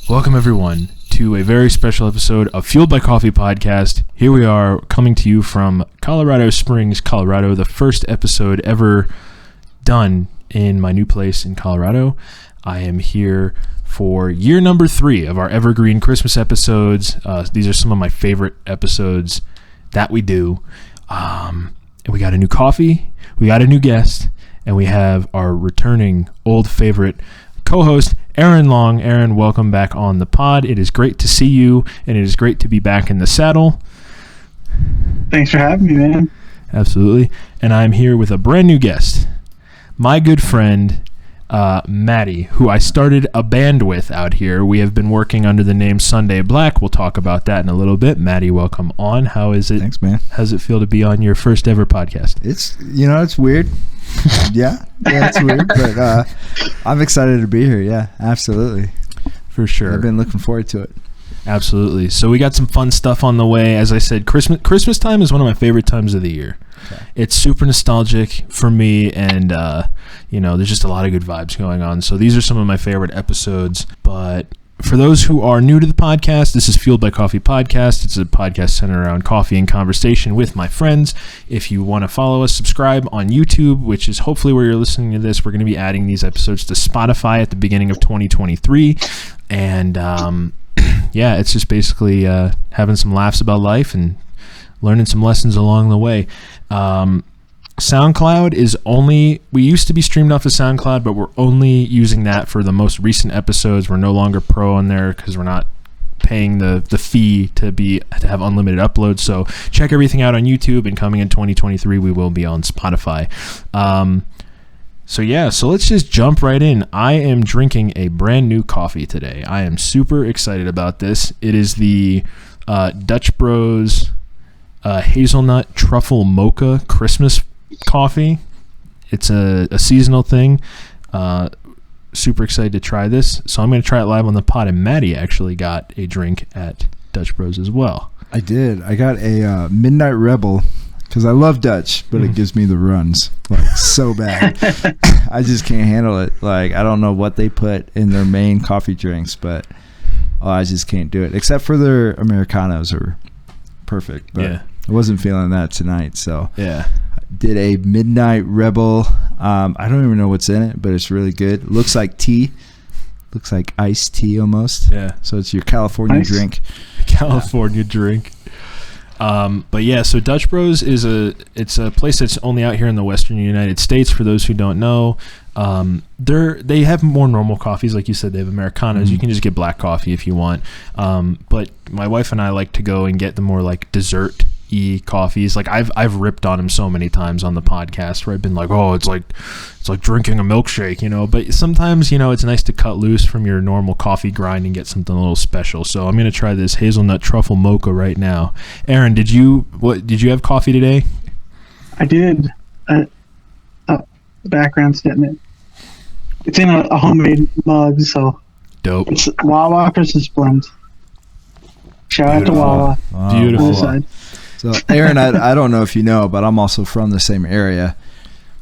Welcome, everyone, to a very special episode of Fueled by Coffee podcast. Here we are coming to you from Colorado Springs, Colorado, the first episode ever done in my new place in Colorado. I am here for year number 3 of our Evergreen Christmas episodes. These are some of my favorite episodes that we do. And we got a new coffee, we got a new guest, and we have our returning old favorite co-host, Aaron Long. Aaron, welcome back on the pod. It is great to see you, and it is great to be back in the saddle. Thanks for having me, man. Absolutely. And I'm here with a brand new guest, my good friend, Matty, who I started a band with out here. We have been working under the name Sunday Black. We'll talk about that in a little bit. Matty, welcome on. How is it? Thanks, man. How does it feel to be on your first ever podcast? It's weird. yeah, it's weird, but I'm excited to be here. Yeah, absolutely. For sure. I've been looking forward to it. Absolutely. So we got some fun stuff on the way. As I said, Christmas time is one of my favorite times of the year. Okay. It's super nostalgic for me, and there's just a lot of good vibes going on. So these are some of my favorite episodes. But for those who are new to the podcast, this is Fueled by Coffee podcast. It's a podcast centered around coffee and conversation with my friends. If you want to follow us, subscribe on YouTube, which is hopefully where you're listening to this. We're going to be adding these episodes to Spotify at the beginning of 2023. And it's just basically having some laughs about life and learning some lessons along the way. SoundCloud is we used to be streamed off of SoundCloud, but we're only using that for the most recent episodes. We're no longer pro on there because we're not paying the fee to have unlimited uploads. So check everything out on YouTube, and coming in 2023, we will be on Spotify. So let's just jump right in. I am drinking a brand new coffee today. I am super excited about this. It is the Dutch Bros Hazelnut Truffle Mocha Christmas coffee. It's a seasonal thing. Super excited to try this. So I'm going to try it live on the pod, and Matty actually got a drink at Dutch Bros as well. I did. I got a Midnight Rebel because I love Dutch, but it gives me the runs so bad. I just can't handle it. I don't know what they put in their main coffee drinks, but I just can't do it. Except for their Americanos are perfect. But yeah. I wasn't feeling that tonight, so yeah. Did a Midnight Rebel. I don't even know what's in it, but it's really good. Looks like tea. Looks like iced tea almost. Yeah. So it's your California drink. California drink. But yeah, so Dutch Bros it's a place that's only out here in the Western United States. For those who don't know, they have more normal coffees, like you said. They have Americanos. You can just get black coffee if you want. But my wife and I like to go and get the more dessert coffees. I've ripped on them so many times on the podcast where I've been like, oh, it's like drinking a milkshake, but sometimes it's nice to cut loose from your normal coffee grind and get something a little special. So I'm going to try this Hazelnut Truffle Mocha right now. Aaron, did you have coffee today? I did. The background's getting it. It's in a homemade mug, so dope. It's Wawa Christmas blend. Shout out to Wawa. Wow. Beautiful. So, Aaron, I don't know if you know, but I'm also from the same area.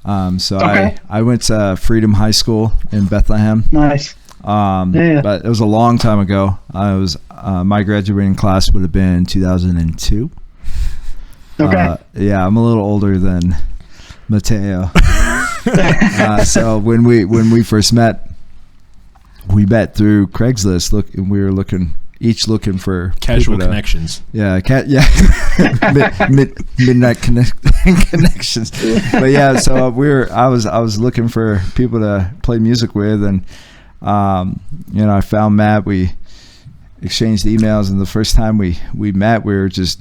Okay. I went to Freedom High School in Bethlehem. Nice. But it was a long time ago. My graduating class would have been 2002. Okay. I'm a little older than Mateo. So when we first met, we met through Craigslist. We were each looking for casual connections. Midnight connections. But yeah, so I was looking for people to play music with, and I found Matt. We exchanged emails, and the first time we met, we were just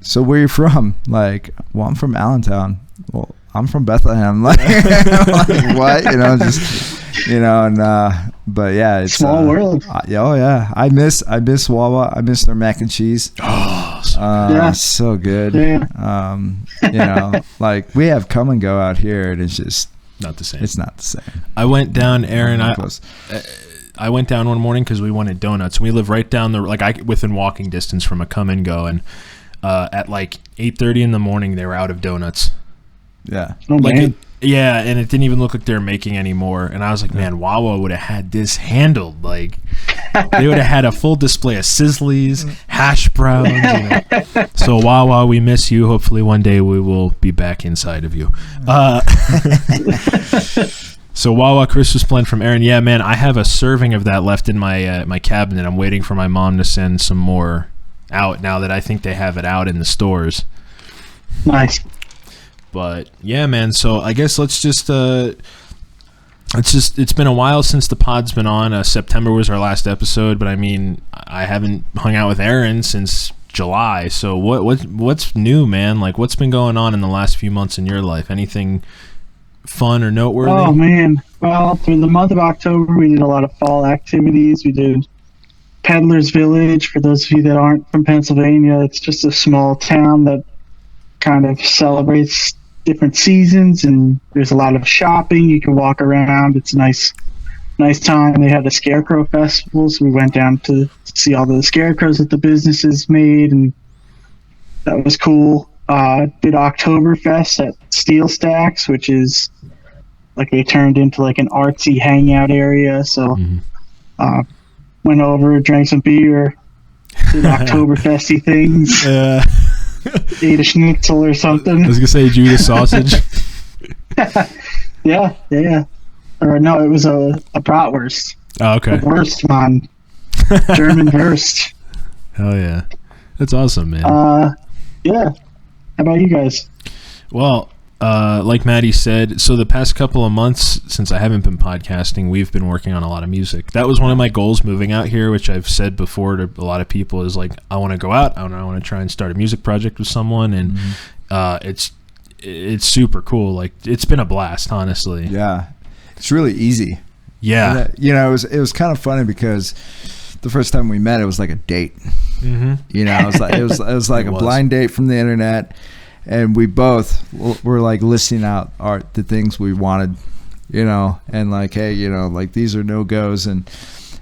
so where are you from? Well, I'm from Allentown. Well, I'm from Bethlehem. What? But yeah, it's small world. I miss Wawa. I miss their mac and cheese. Oh, so good. Yeah. We have come and go out here, and it's just not the same. It's not the same. I went down, Aaron. I went down one morning because we wanted donuts, and we live right down within walking distance from a come and go, and at 8:30 in the morning they were out of donuts. Yeah. Oh, man. Yeah, and it didn't even look like they were making any more. And I was like, man, Wawa would have had this handled. They would have had a full display of Sizzlies, hash browns. So Wawa, we miss you. Hopefully one day we will be back inside of you. So Wawa Christmas blend from Aaron. Yeah, man, I have a serving of that left in my cabinet. I'm waiting for my mom to send some more out now that I think they have it out in the stores. Nice. But yeah, man. So I guess it's been a while since the pod's been on. September was our last episode, but I mean, I haven't hung out with Aaron since July. So what's new, man? Like, what's been going on in the last few months in your life? Anything fun or noteworthy? Oh man, well, through the month of October we did a lot of fall activities. We did Peddler's Village. For those of you that aren't from Pennsylvania, it's just a small town that kind of celebrates different seasons, and there's a lot of shopping. You can walk around. It's a nice time. They had a scarecrow festival, so we went down to see all the scarecrows that the businesses made, and that was cool. Did Oktoberfest at Steel Stacks, which is like they turned into like an artsy hangout area. So went over, drank some beer, did Oktoberfesty things. Ate a schnitzel or something. I was gonna say Judas sausage. yeah. Or no, it was a bratwurst. Oh, okay. A Wurst, man. German Wurst. Hell yeah, that's awesome, man. Yeah. How about you guys? Well, like Matty said, so the past couple of months since I haven't been podcasting, we've been working on a lot of music. That was one of my goals moving out here, which I've said before to a lot of people, is like, I want to go out. I want to try and start a music project with someone, and it's super cool. Like, it's been a blast, honestly. Yeah, it's really easy. Yeah, and, it was kind of funny because the first time we met, it was like a date. It was like a blind date from the internet. And we both were like listing out the things we wanted, and like, hey, like these are no-goes. And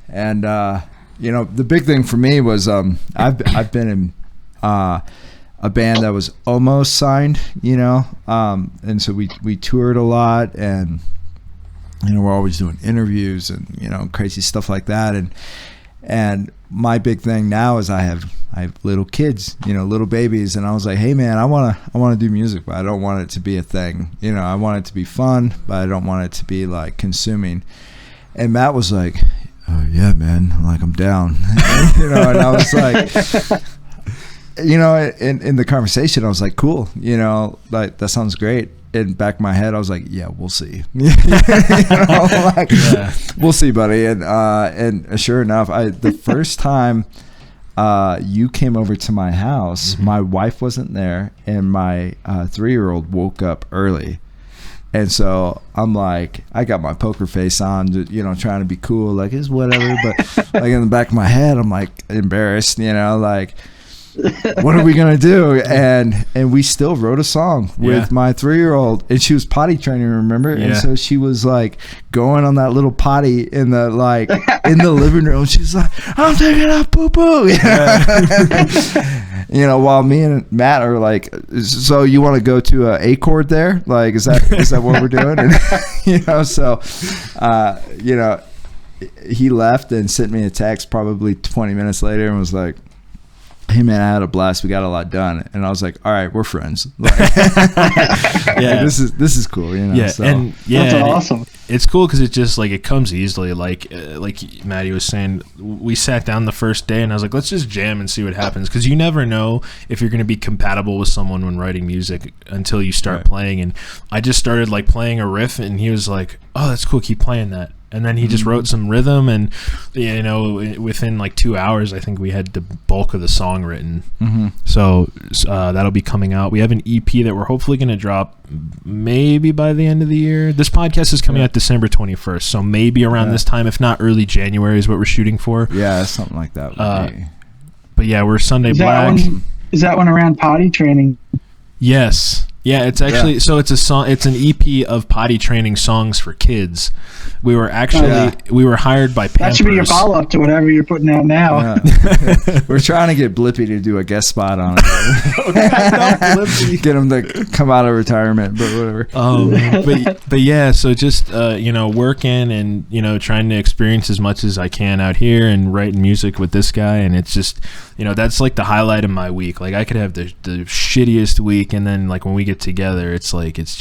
the big thing for me was I've been in a band that was almost signed, and so we toured a lot, and we're always doing interviews and crazy stuff like that. And my big thing now is I have little kids, little babies, and I was like, hey man, I want to do music, but I don't want it to be a thing. I want it to be fun, but I don't want it to be like consuming. And Matt was like, oh yeah, man, like I'm down. And I was like, in the conversation, I was like, cool, like that sounds great. In the back of my head, I was like, yeah, we'll see. We'll see, buddy. And sure enough, the first time you came over to my house, my wife wasn't there, and my 3-year-old woke up early. And so I'm like, I got my poker face on, trying to be cool, like it's whatever. But like in the back of my head, I'm like embarrassed, like, what are we gonna do? And we still wrote a song with my 3-year-old, and she was potty training, remember? And so she was like going on that little potty in the living room. She's like, I'm taking a poo poo. While me and Matt are like, so you want to go to a chord there? Like, is that what we're doing? And he left and sent me a text probably 20 minutes later and was like, hey man, I had a blast. We got a lot done. And I was like, all right, we're friends. Like, this is cool. So. And that's awesome. It's cool because it just like it comes easily. Like Matty was saying, we sat down the first day and I was like, let's just jam and see what happens, because you never know if you're going to be compatible with someone when writing music until you start playing. And I just started like playing a riff, and he was like, oh, that's cool, keep playing that. And then he just wrote some rhythm, and within like 2 hours, I think we had the bulk of the song written. So that'll be coming out. We have an EP that we're hopefully going to drop maybe by the end of the year. This podcast is coming out December 21st, so maybe around this time, if not early January, is what we're shooting for. Yeah, something like that would be. But yeah, we're Sunday Black. Is that one around potty training? Yes. Yeah, it's actually so it's a song. It's an EP of potty training songs for kids. We were actually we were hired by Pampers. That should be your follow up to whatever you're putting out now. Yeah. We're trying to get Blippy to do a guest spot on it. Get him to come out of retirement, but whatever. But yeah, so just working and trying to experience as much as I can out here and writing music with this guy, and it's just that's like the highlight of my week. Like I could have the shittiest week, and then like when we get together, it's like it's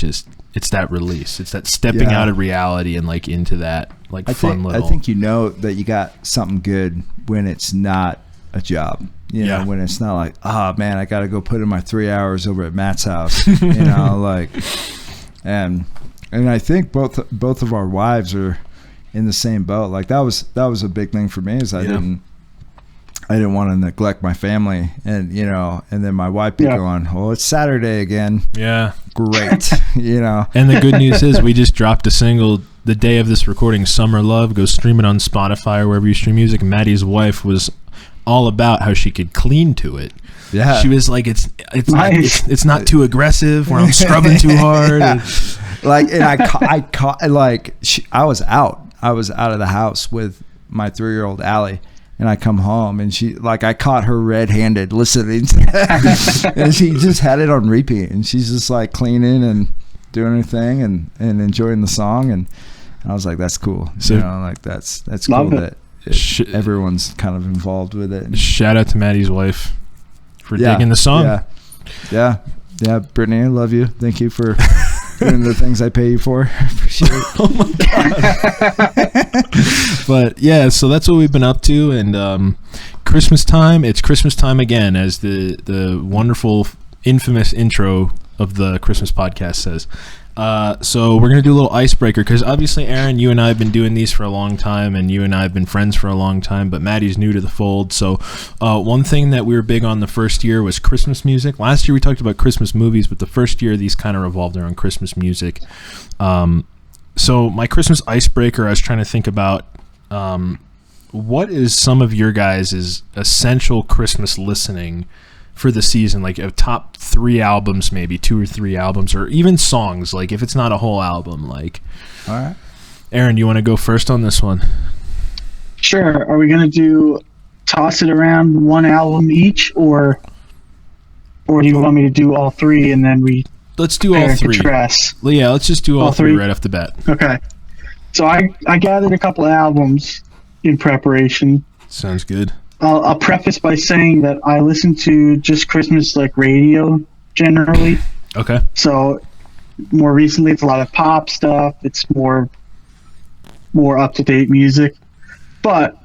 that release. It's that stepping out of reality and like into that like fun little. I think that you got something good when it's not a job. When it's not like, oh man, I got to go put in my 3 hours over at Matt's house. Like, and I think both of our wives are in the same boat. Like that was a big thing for me is I didn't want to neglect my family, and and then my wife be going, "Oh, it's Saturday again." Yeah, great. And the good news is we just dropped a single the day of this recording. "Summer Love." Go stream it on Spotify or wherever you stream music. Matty's wife was all about how she could clean to it. Yeah, she was like, "It's nice. It's not too aggressive where I'm scrubbing too hard." I was out of the house with my 3-year-old Allie. And I come home and I caught her red-handed listening to that. And she just had it on repeat. And she's just like cleaning and doing her thing and enjoying the song. And I was like, that's cool. So, that's cool that everyone's kind of involved with it. Shout out to Matty's wife for digging the song. Yeah. Brittany, I love you. Thank you for doing the things I pay you for. Appreciate it. Oh my God. But yeah, so that's what we've been up to, and Christmas time. It's Christmas time again, as the wonderful, infamous intro of the Christmas podcast says. So we're gonna do a little icebreaker because obviously, Aaron, you and I have been doing these for a long time, and you and I have been friends for a long time. But Matty's new to the fold. So one thing that we were big on the first year was Christmas music. Last year we talked about Christmas movies, but the first year these kind of revolved around Christmas music. So my Christmas icebreaker, I was trying to think about what is some of your guys' essential Christmas listening for the season, like a top 3 albums, maybe 2 or 3 albums, or even songs, like if it's not a whole album. Like, all right, Aaron, you want to go first on this one? Sure. Are we going to toss it around one album each, or do you want me to do all 3 and then let's do all 3. Yeah, let's just do all 3 right off the bat. Okay. So I gathered a couple of albums in preparation. Sounds good. I'll preface by saying that I listen to just Christmas radio generally. Okay. So more recently, it's a lot of pop stuff. It's more up to date music. But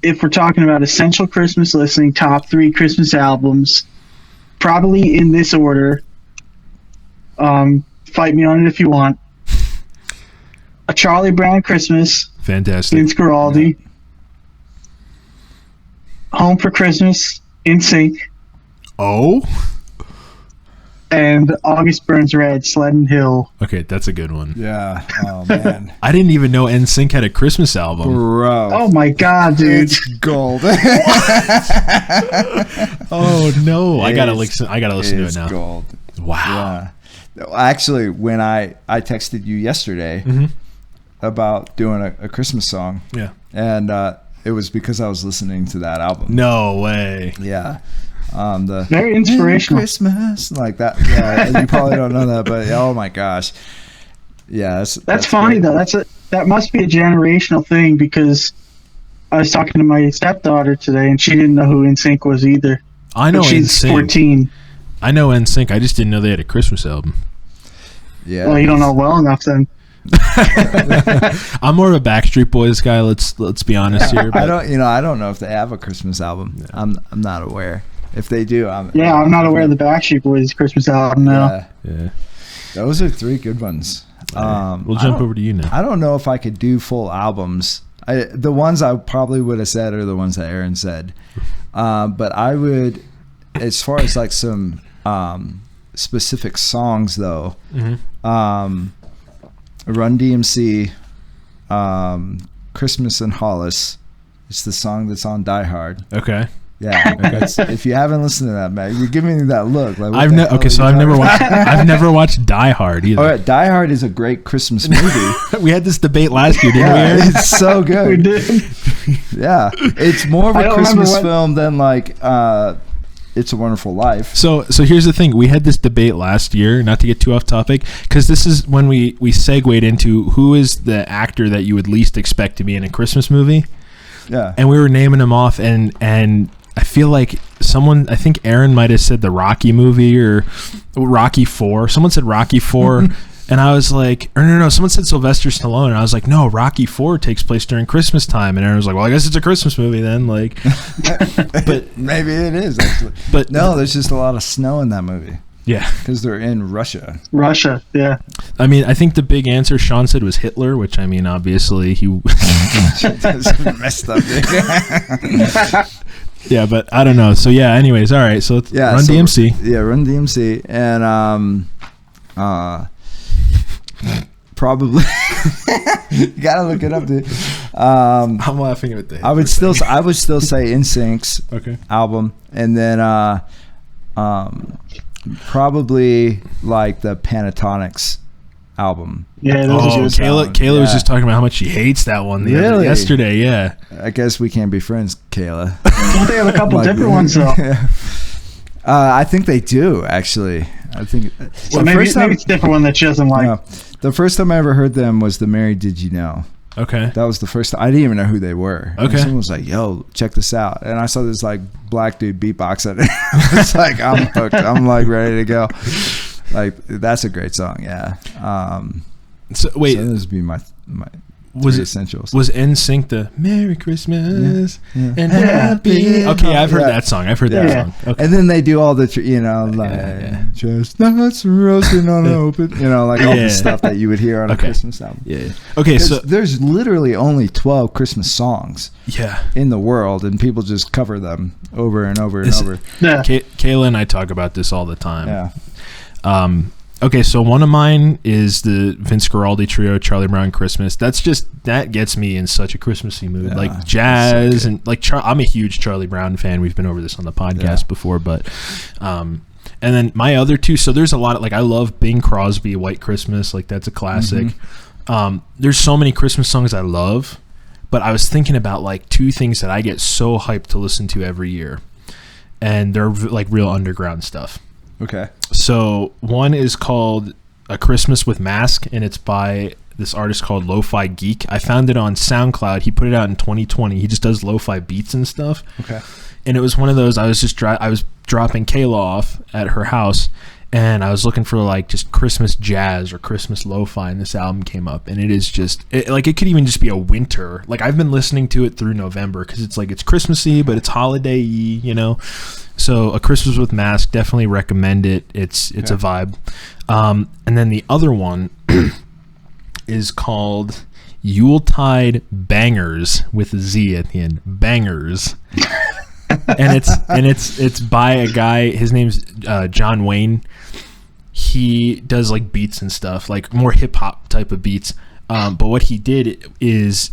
if we're talking about essential Christmas listening, top 3 Christmas albums, probably in this order. Fight me on it if you want. A Charlie Brown Christmas. Fantastic. Vince Guaraldi. Home for Christmas, In Sync. Oh. And August Burns Red, Sleddon Hill. Okay, that's a good one. Yeah. Oh man. I didn't even know In Sync had a Christmas album. Bro. Oh my God, dude. It's gold. Oh no. I gotta listen to it now. It's gold. Wow. Yeah. Actually, when I texted you yesterday about doing a Christmas song. Yeah. And it was because I was listening to that album. No way. Yeah. The very inspirational Christmas like that. Yeah, you probably don't know that, but oh my gosh. Yeah, that's funny though. That must be a generational thing, because I was talking to my stepdaughter today and she didn't know who NSYNC was either. I know NSYNC. She's 14. I know NSYNC. I just didn't know they had a Christmas album. Yeah. Well, you don't know well enough then. I'm more of a Backstreet Boys guy. Let's be honest here. But I don't know if they have a Christmas album. Yeah. I'm not aware. If they do, I'm not aware of the Backstreet Boys Christmas album now. Yeah. Those are 3 good ones. We'll jump over to you now. I don't know if I could do full albums. The ones I probably would have said are the ones that Aaron said. But I would, as far as like some specific songs though, Run DMC, Christmas in Hollis. It's the song that's on Die Hard. Okay. Yeah, if you haven't listened to that, Matt, you're giving me that look. Like, I've never watched Die Hard either. All right, Die Hard is a great Christmas movie. We had this debate last year, didn't we? Aaron? It's so good. We did. Yeah, it's more of a Christmas film than like It's a Wonderful Life. So here's the thing. We had this debate last year, not to get too off topic, because this is when we segued into who is the actor that you would least expect to be in a Christmas movie. Yeah, and we were naming them off, and I feel like I think Aaron might have said the Rocky movie or Rocky 4. Someone said Rocky 4, and I was like, or no, someone said Sylvester Stallone, and I was like, no, Rocky 4 takes place during Christmas time, and Aaron was like, well, I guess it's a Christmas movie then, like. But maybe it is actually. But no, there's just a lot of snow in that movie. Yeah, because they're in Russia. Russia, yeah. I mean, I think the big answer Sean said was Hitler, which I mean, obviously he messed up. Yeah, but I don't know. So yeah. Anyways, all right. So let's Run DMC. Yeah, Run DMC, and probably you gotta look it up, dude. I'm laughing at the. I would still say NSYNC's album, and then probably like the Pentatonics album. Yeah, Kayla was just talking about how much she hates that one yesterday. Yeah, I guess we can't be friends, Kayla. Don't they have a couple different ones though? I think they do actually. I think so. Maybe it's a different one that she doesn't like. The first time I ever heard them was the Mary Did You Know. Okay. That was the first time. I didn't even know who they were. Okay. And someone was like, yo, check this out. And I saw this like black dude beatboxing. It's like, I'm hooked. I'm like ready to go. Like, that's a great song. Yeah. So wait, so this would be my was essentials. Was NSYNC the Merry Christmas and Happy? Okay, I've heard that song. I've heard that song. Okay. And then they do all the chestnuts roasting on open, like all the stuff that you would hear on a Christmas album. Yeah. Okay, so there's literally only 12 Christmas songs. Yeah. In the world, and people just cover them over and over and over. Yeah. Kayla and I talk about this all the time. Yeah. Okay, so one of mine is the Vince Guaraldi trio, Charlie Brown Christmas. That gets me in such a Christmassy mood, like jazz and like. I'm a huge Charlie Brown fan. We've been over this on the podcast before, but and then my other two. So there's a lot of I love Bing Crosby, White Christmas. Like that's a classic. Mm-hmm. There's so many Christmas songs I love, but I was thinking about like two things that I get so hyped to listen to every year, and they're like real underground stuff. Okay. So one is called A Christmas with Mask, and it's by this artist called Lo-Fi Geek. I found it on SoundCloud. He put it out in 2020. He just does lo-fi beats and stuff. Okay. And it was one of those, I was dropping Kayla off at her house, and I was looking for like just Christmas jazz or Christmas lo-fi, and this album came up, and it is just it could even just be a winter. Like I've been listening to it through November because it's like it's Christmassy, but it's holiday-y, So A Christmas with Mask, definitely recommend it. It's a vibe. And then the other one is called Yuletide Bangers with a Z at the end. Bangers. and it's by a guy, his name's John Wayne. He does like beats and stuff, like more hip hop type of beats. But what he did is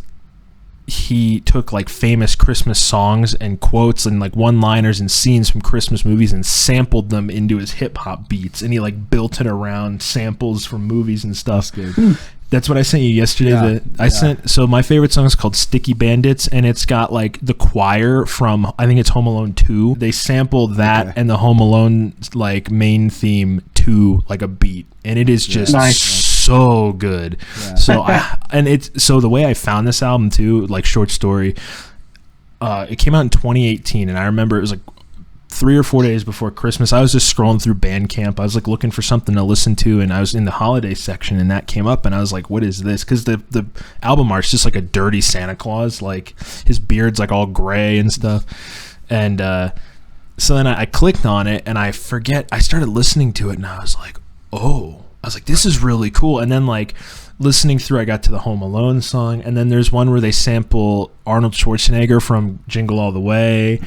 he took like famous Christmas songs and quotes and like one-liners and scenes from Christmas movies and sampled them into his hip-hop beats, and he like built it around samples from movies and stuff. That's what I sent you yesterday. So my favorite song is called Sticky Bandits, and it's got like the choir from, I think it's Home Alone 2. They sampled that and the Home Alone like main theme to like a beat, and it is just so good. So the way I found this album too, like short story, it came out in 2018, and I remember it was like 3 or 4 days before Christmas. I was just scrolling through Bandcamp. I was like looking for something to listen to, and I was in the holiday section, and that came up, and I was like, what is this? Because the album art's just like a dirty Santa Claus, like his beard's like all gray and stuff. And so then I clicked on it, and I started listening to it, and I was like, this is really cool. And then like listening through, I got to the Home Alone song, and then there's one where they sample Arnold Schwarzenegger from Jingle All the Way.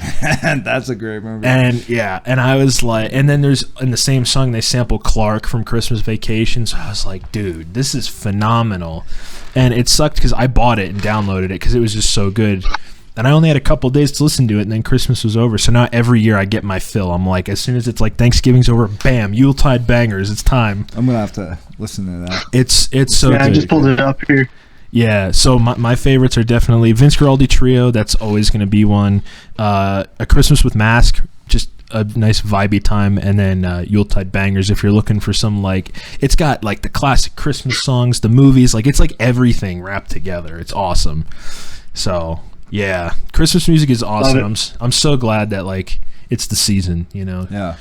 That's a great movie. And I was like, and then there's in the same song they sample Clark from Christmas Vacation. So I was like, dude, this is phenomenal. And it sucked because I bought it and downloaded it because it was just so good. And I only had a couple days to listen to it, and then Christmas was over. So now every year I get my fill. I'm like, as soon as it's like Thanksgiving's over, bam, Yuletide bangers. It's time. I'm gonna have to listen to that. It's so good. I just pulled it up here. Yeah, so my favorites are definitely Vince Guaraldi Trio. That's always going to be one. A Christmas with Mask, just a nice vibey time. And then Yuletide Bangers if you're looking for some, like, it's got like the classic Christmas songs, the movies, like it's like everything wrapped together. It's awesome. So yeah, Christmas music is awesome. I'm so glad that like it's the season, you know. Yeah.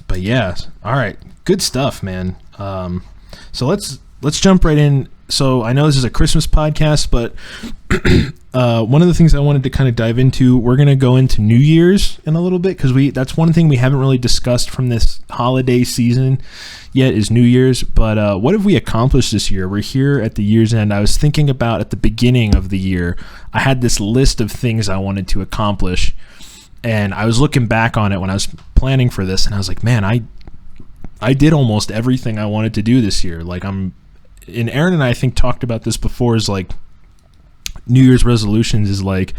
But yeah, all right, good stuff, man. So let's jump right in. So I know this is a Christmas podcast, but one of the things I wanted to kind of dive into, we're going to go into New Year's in a little bit, because that's one thing we haven't really discussed from this holiday season yet is New Year's. But what have we accomplished this year? We're here at the year's end. I was thinking about at the beginning of the year, I had this list of things I wanted to accomplish, and I was looking back on it when I was planning for this, and I was like, man, I did almost everything I wanted to do this year. Like and Aaron and I think talked about this before, is like New Year's resolutions is like,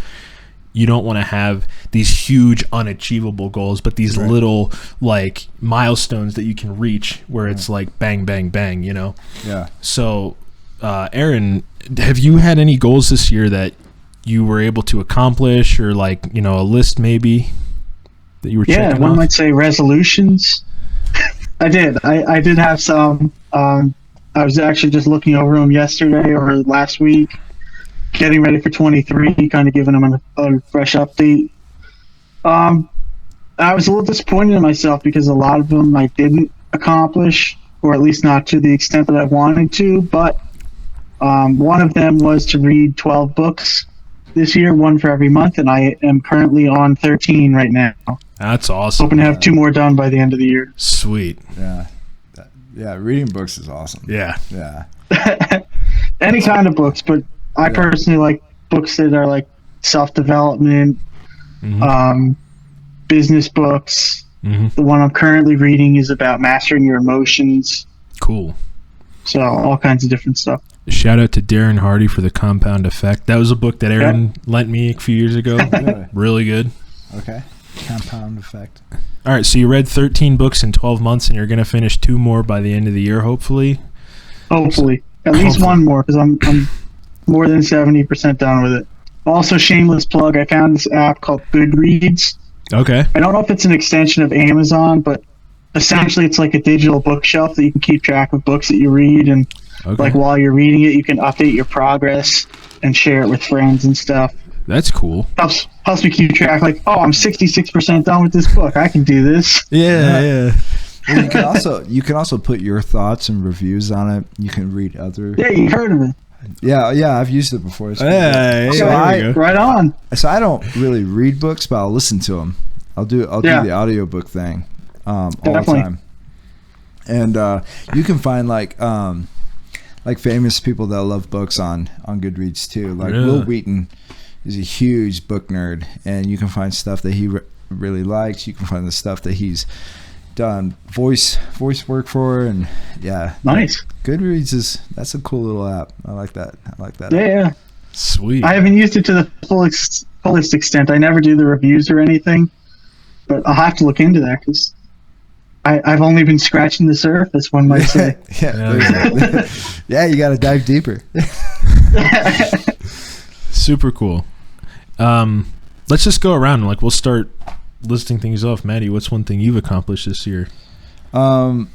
you don't want to have these huge unachievable goals, but these little like milestones that you can reach where it's like bang, bang, bang, you know? Yeah. So, Aaron, have you had any goals this year that you were able to accomplish, or like, you know, a list maybe that you were checking off? Yeah, one might say resolutions. I did. I did have some. I was actually just looking over them yesterday or last week, getting ready for 23, kind of giving them a fresh update. I was a little disappointed in myself because a lot of them I didn't accomplish, or at least not to the extent that I wanted to. But one of them was to read 12 books this year, one for every month, and I am currently on 13 right now. That's awesome. Hoping to have 2 more done by the end of the year. Sweet. Yeah. Yeah, reading books is awesome. Yeah. Yeah. Any kind of books, but I personally like books that are like self-development, business books. The one I'm currently reading is about mastering your emotions. Cool. So all kinds of different stuff. Shout out to Darren Hardy for The Compound Effect. That was a book that Aaron lent me a few years ago. Really good. Okay. Compound Effect. All right, so you read 13 books in 12 months, and you're going to finish 2 more by the end of the year, hopefully? Hopefully. At least one more, because I'm more than 70% done with it. Also, shameless plug, I found this app called Goodreads. Okay. I don't know if it's an extension of Amazon, but essentially it's like a digital bookshelf that you can keep track of books that you read, and like while you're reading it, you can update your progress and share it with friends and stuff. That's cool. Helps me keep track. Like, oh, I'm 66% done with this book. I can do this. Yeah. Well, you can also put your thoughts and reviews on it. You can read other. Yeah, you heard of it. Yeah, I've used it before. Right on. So I don't really read books, but I'll listen to them. I'll do the audiobook thing all the time. And you can find like famous people that love books on Goodreads too. Like Will Wheaton is a huge book nerd, and you can find stuff that he really likes. You can find the stuff that he's done voice work for, and nice. Goodreads that's a cool little app. I like that. Yeah. Sweet. I haven't used it to the fullest extent. I never do the reviews or anything, but I'll have to look into that because I've only been scratching the surface, one might say. Yeah, you got to dive deeper. Super cool. Let's just go around. Like, we'll start listing things off. Matty, what's one thing you've accomplished this year? Well,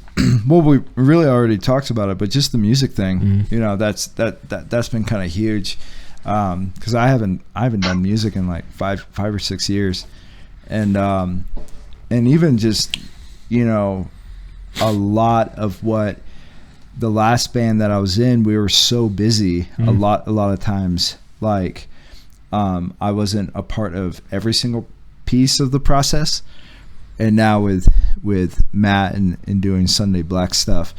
we really already talked about it, but just the music thing, you know, that's been kind of huge. Because I haven't done music in like five or 6 years, and even just, you know, a lot of what the last band that I was in, we were so busy a lot of times. Like, I wasn't a part of every single piece of the process, and now with Matt and doing Sunday Black stuff,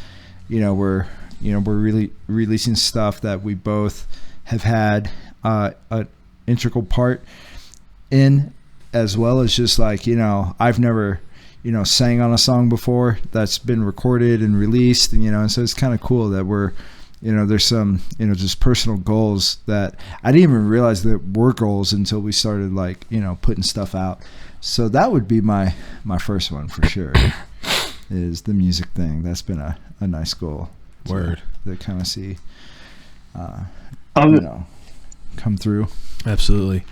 we're really releasing stuff that we both have had an integral part in, as well as just like, I've never sang on a song before that's been recorded and released, and so it's kind of cool that we're there's some, just personal goals that I didn't even realize that were goals until we started like, putting stuff out. So that would be my first one for sure, is the music thing. That's been a nice goal. Word. To kind of see, come through. Absolutely.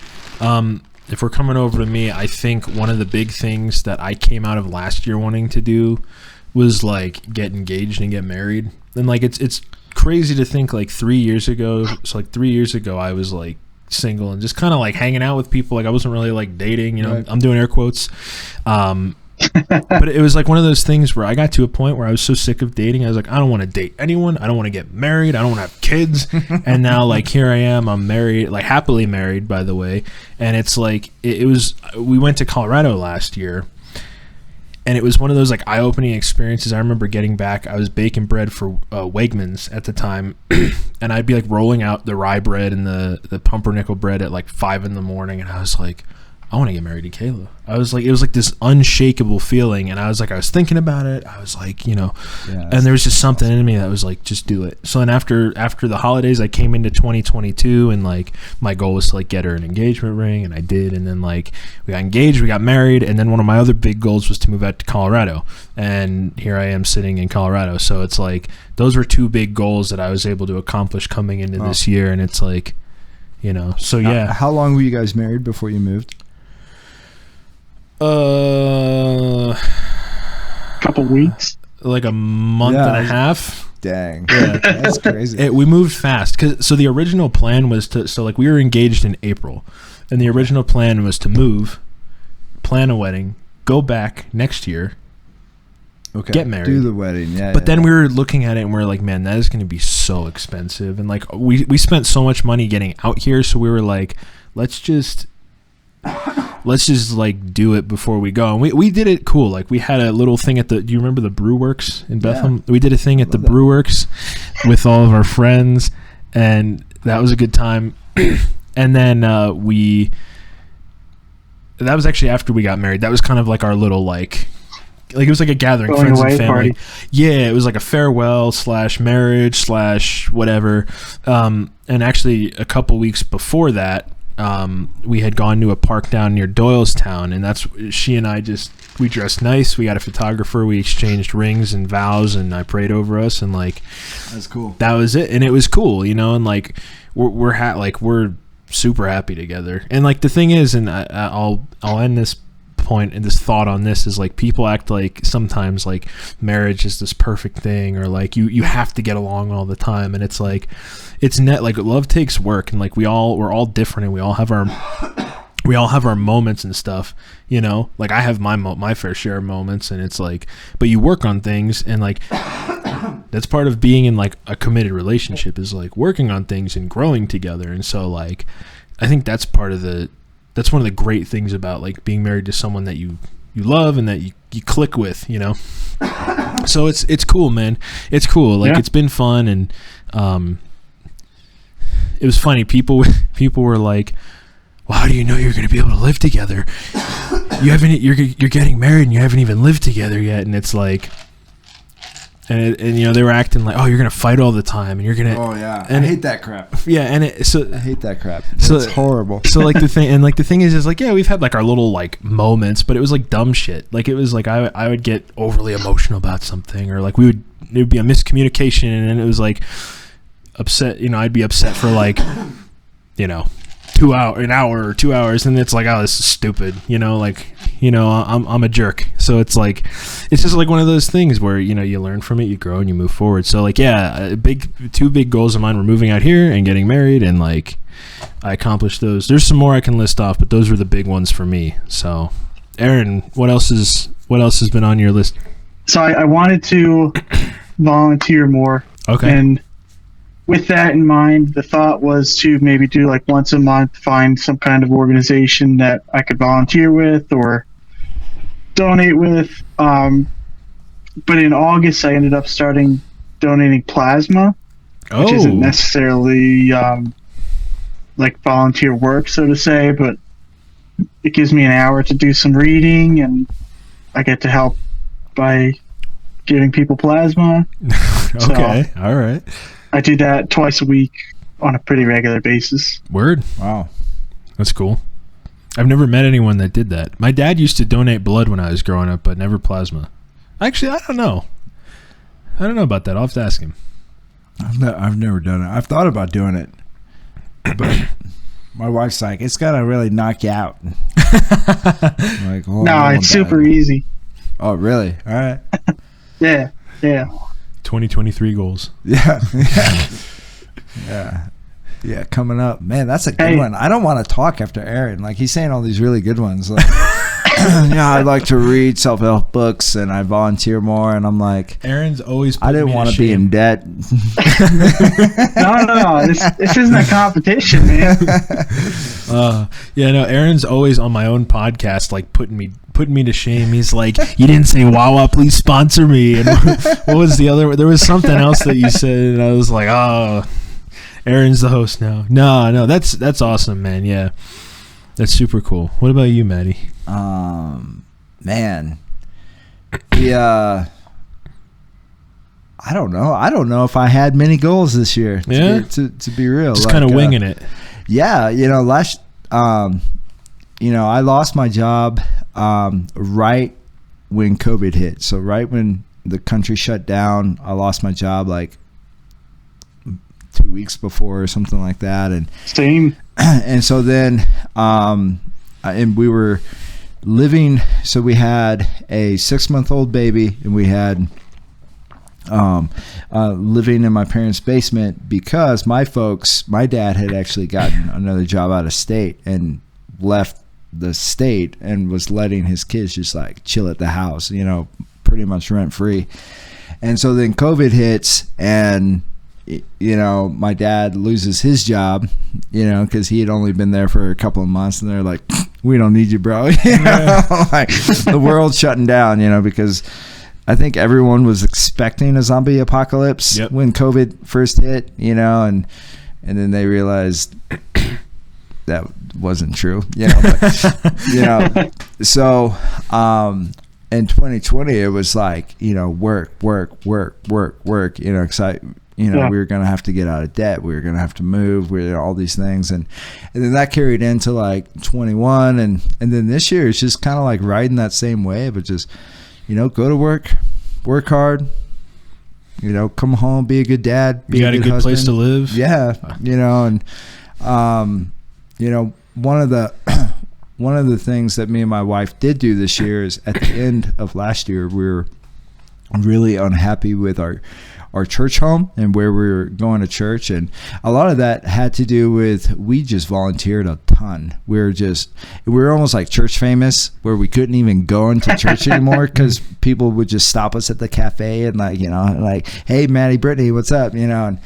If we're coming over to me, I think one of the big things that I came out of last year wanting to do was like get engaged and get married. And like it's crazy to think like 3 years ago. So like 3 years ago, I was like single and just kind of like hanging out with people. Like I wasn't really like dating. Right. I'm doing air quotes. But it was like one of those things where I got to a point where I was so sick of dating. I was like, I don't want to date anyone. I don't want to get married. I don't want to have kids. And now like here I am. I'm married, like happily married, by the way. And it's like it was. We went to Colorado last year. And it was one of those like eye-opening experiences. I remember getting back. I was baking bread for Wegmans at the time, and I'd be like rolling out the rye bread and the pumpernickel bread at like 5 a.m. And I was like, I want to get married to Kayla. I was like, it was like this unshakable feeling, and I was thinking about it. I was like, and there was just something in me that was like, just do it. So then after the holidays, I came into 2022, and like my goal was to like get her an engagement ring, and I did. And then like we got engaged, we got married, and then one of my other big goals was to move out to Colorado, and here I am sitting in Colorado. So it's like those were two big goals that I was able to accomplish coming into this year, and it's like, so yeah. How long were you guys married before you moved? Couple weeks, like a month and a half. Dang, yeah, that's crazy. We moved fast so the original plan was to we were engaged in April, and the original plan was to move, plan a wedding, go back next year, get married, do the wedding. But then we were looking at it and we were like, man, that is going to be so expensive, and like we spent so much money getting out here, so we were like, let's just like do it before we go. And we did it cool. Like we had a little thing do you remember the Brew Works in Bethlehem? We did a thing at the Brew Works with all of our friends, and that was a good time. And then that was actually after we got married. That was kind of like our little like it was like a gathering, friends and family. Party. Yeah, it was like a farewell / marriage / whatever. And actually a couple weeks before that, we had gone to a park down near Doylestown, and she and I we dressed nice. We got a photographer. We exchanged rings and vows, and I prayed over us, and like that's cool. That was it, and it was cool, and like we're super happy together. And like the thing is, and I'll end this point and this thought on this is like people act like sometimes like marriage is this perfect thing, or like you have to get along all the time, and it's like like love takes work, and like we're all different, and we all have our moments and stuff, like I have my fair share of moments, and it's like, but you work on things, and like that's part of being in like a committed relationship, is like working on things and growing together. And so like I think that's one of the great things about like being married to someone that you love and that you click with, so it's cool, man. It's cool. Like it's been fun, and it was funny. People were like, well, how do you know you're going to be able to live together? You're getting married and you haven't even lived together yet. And it's like, and they were acting like, oh, you're going to fight all the time, and you're going to, oh yeah. And I hate that crap. Yeah. And I hate that crap. It's horrible. So like the thing is like, yeah, we've had like our little like moments, but it was like dumb shit. Like it was like, I would get overly emotional about something, or like it would be a miscommunication, and then it was like upset, I'd be upset for like, an hour or 2 hours, and it's like, oh, this is stupid, I'm a jerk. So it's like, it's just like one of those things where you learn from it, you grow, and you move forward. So like, yeah, two big goals of mine were moving out here and getting married, and like I accomplished those. There's some more I can list off, but those were the big ones for me. So Aaron, what else has been on your list? So I wanted to volunteer more. Okay. And with that in mind, the thought was to maybe do like once a month, find some kind of organization that I could volunteer with or donate with. But in August, I ended up donating plasma, which isn't necessarily like volunteer work, so to say, but it gives me an hour to do some reading, and I get to help by giving people plasma. Okay, all right. I do that twice a week on a pretty regular basis. Word. Wow. That's cool. I've never met anyone that did that. My dad used to donate blood when I was growing up, but never plasma. Actually, I don't know. I don't know about that. I'll have to ask him. I've never done it. I've thought about doing it, but my wife's like, it's gotta really knock you out. I'm like, oh, No, it's super easy. Oh, really? All right. Yeah. 2023 goals. Yeah. Yeah, coming up. Man, that's a good one. I don't want to talk after Aaron. Like, he's saying all these really good ones. Like, I'd like to read self-help books, and I volunteer more. And I'm like, Aaron's always I didn't want to be in debt. No. This isn't a competition, man. Aaron's always on my own podcast, like putting me to shame. He's like, you didn't say Wawa, please sponsor me. And what was the other? There was something else that you said, and I was like, oh. Aaron's the host now. No, that's awesome, man. Yeah, that's super cool. What about you, Matty? Man, I don't know. I don't know if I had many goals this year. To be real, just kind of winging it. Yeah, I lost my job right when COVID hit. So right when the country shut down, I lost my job like 2 weeks before or something like that. And same. And so then and we were living, so we had a 6-month-old baby, and we had living in my parents' basement because my dad had actually gotten another job out of state and left the state and was letting his kids just like chill at the house, pretty much rent free. And so then COVID hits, and my dad loses his job, because he had only been there for a couple of months, and they're like, we don't need you, bro. Like the world's shutting down, because I think everyone was expecting a zombie apocalypse when COVID first hit, and then they realized that wasn't true, so in 2020 it was like, work, because we were going to have to get out of debt. We were going to have to move. All these things. And then that carried into like 21. And then this year it's just kind of like riding that same wave, but just, go to work hard, come home, be a good dad. You got a good place to live. Yeah. And, one of the things that me and my wife did do this year is at the end of last year, we were really unhappy with our church home and where we were going to church, and a lot of that had to do with we just volunteered a ton. We were almost like church famous, where we couldn't even go into church anymore because people would just stop us at the cafe and like, hey, Matty, Brittany, what's up, and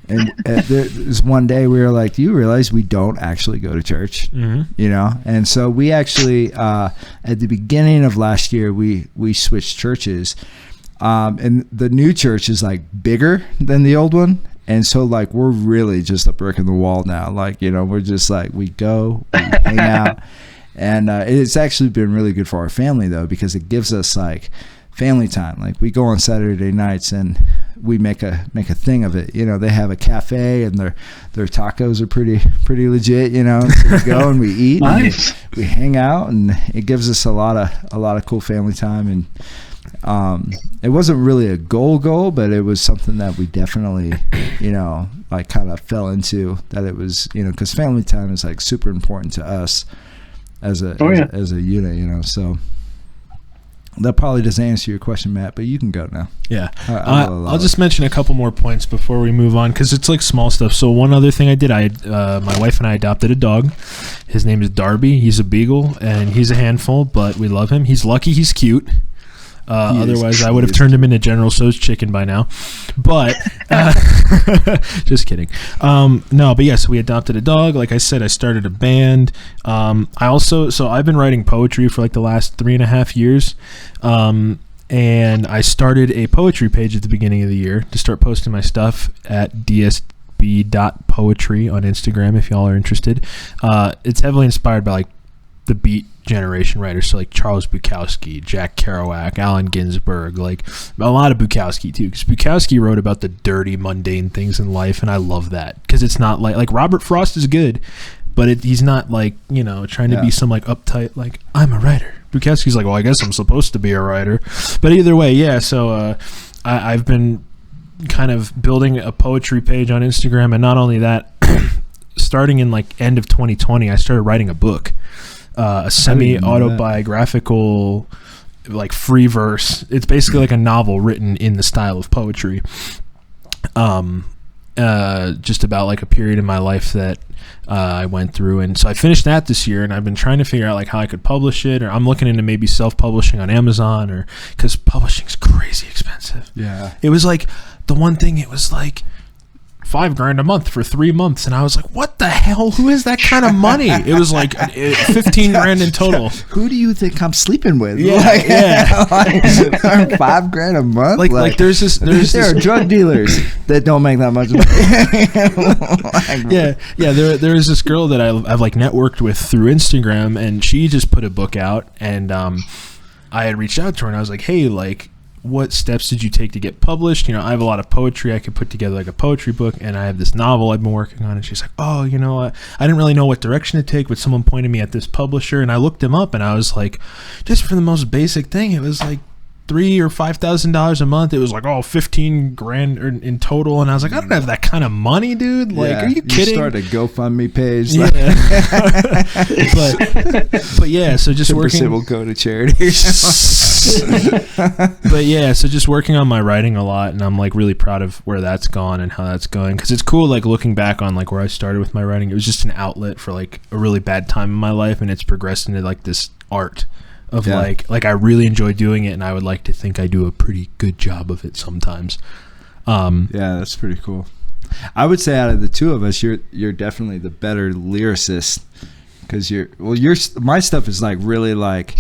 there's one day we were like, do you realize we don't actually go to church? Mm-hmm. And so we actually at the beginning of last year we switched churches. And the new church is like bigger than the old one. And so like, we're really just a brick in the wall now. Like, we're just like, we go, we hang out. And it's actually been really good for our family though, because it gives us like family time. Like we go on Saturday nights and we make a thing of it. They have a cafe and their tacos are pretty legit, So we go and we eat, nice. And we hang out, and it gives us a lot of cool family time. And it wasn't really a goal, but it was something that we definitely, like kind of fell into, that it was, because family time is like super important to us as a unit, so that probably doesn't answer your question, Matt, but you can go now. Yeah. I'll just mention a couple more points before we move on, because it's like small stuff. So one other thing I did, my wife and I adopted a dog. His name is Darby. He's a beagle, and he's a handful, but we love him. He's lucky he's cute. Otherwise, I would have turned him into General Tso's chicken by now. But just kidding. No, but yes, we adopted a dog. Like I said, I started a band. I've been writing poetry for like the last 3.5 years. And I started a poetry page at the beginning of the year to start posting my stuff at dsb.poetry on Instagram if y'all are interested. It's heavily inspired by like the beat generation writers, so like Charles Bukowski, Jack Kerouac, Allen Ginsberg, like a lot of Bukowski too, because Bukowski wrote about the dirty, mundane things in life, and I love that because it's not like Robert Frost is good, but he's not like, you know, trying to be some like uptight like I'm a writer. Bukowski's like, well, I guess I'm supposed to be a writer, but either way, yeah. So I've been kind of building a poetry page on Instagram, and not only that, starting in like end of 2020, I started writing a book. A semi-autobiographical, like free verse. It's basically like a novel written in the style of poetry. Just about like a period in my life that I went through, and so I finished that this year, and I've been trying to figure out like how I could publish it, or I'm looking into maybe self-publishing on Amazon, or because publishing's crazy expensive. Yeah, it was like the one thing. It was like $5,000 a month for 3 months, and I was like, what the hell, who has that kind of money? It was like $15,000 in total. Who do you think I'm sleeping with? Yeah, $5,000 a month. Like there are drug dealers that don't make that much money. There is this girl that I've like networked with through Instagram, and she just put a book out, and I had reached out to her, and I was like, hey, like, what steps did you take to get published? You know, I have a lot of poetry. I could put together like a poetry book, and I have this novel I've been working on. And she's like, oh, you know, I didn't really know what direction to take, but someone pointed me at this publisher, and I looked him up, and I was like, just for the most basic thing, it was like $3,000 or $5,000 a month. It was like, $15,000 in total, and I was like, I don't have that kind of money, dude. Like, are you kidding? You start a GoFundMe page. Yeah. but yeah, so just working. 10% will go to charity. But yeah, so just working on my writing a lot, and I'm like really proud of where that's gone and how that's going, because it's cool like looking back on like where I started with my writing. It was just an outlet for like a really bad time in my life, and it's progressed into like this art of like I really enjoy doing it, and I would like to think I do a pretty good job of it sometimes. Yeah, that's pretty cool. I would say out of the two of us, you're definitely the better lyricist, because my stuff is like really like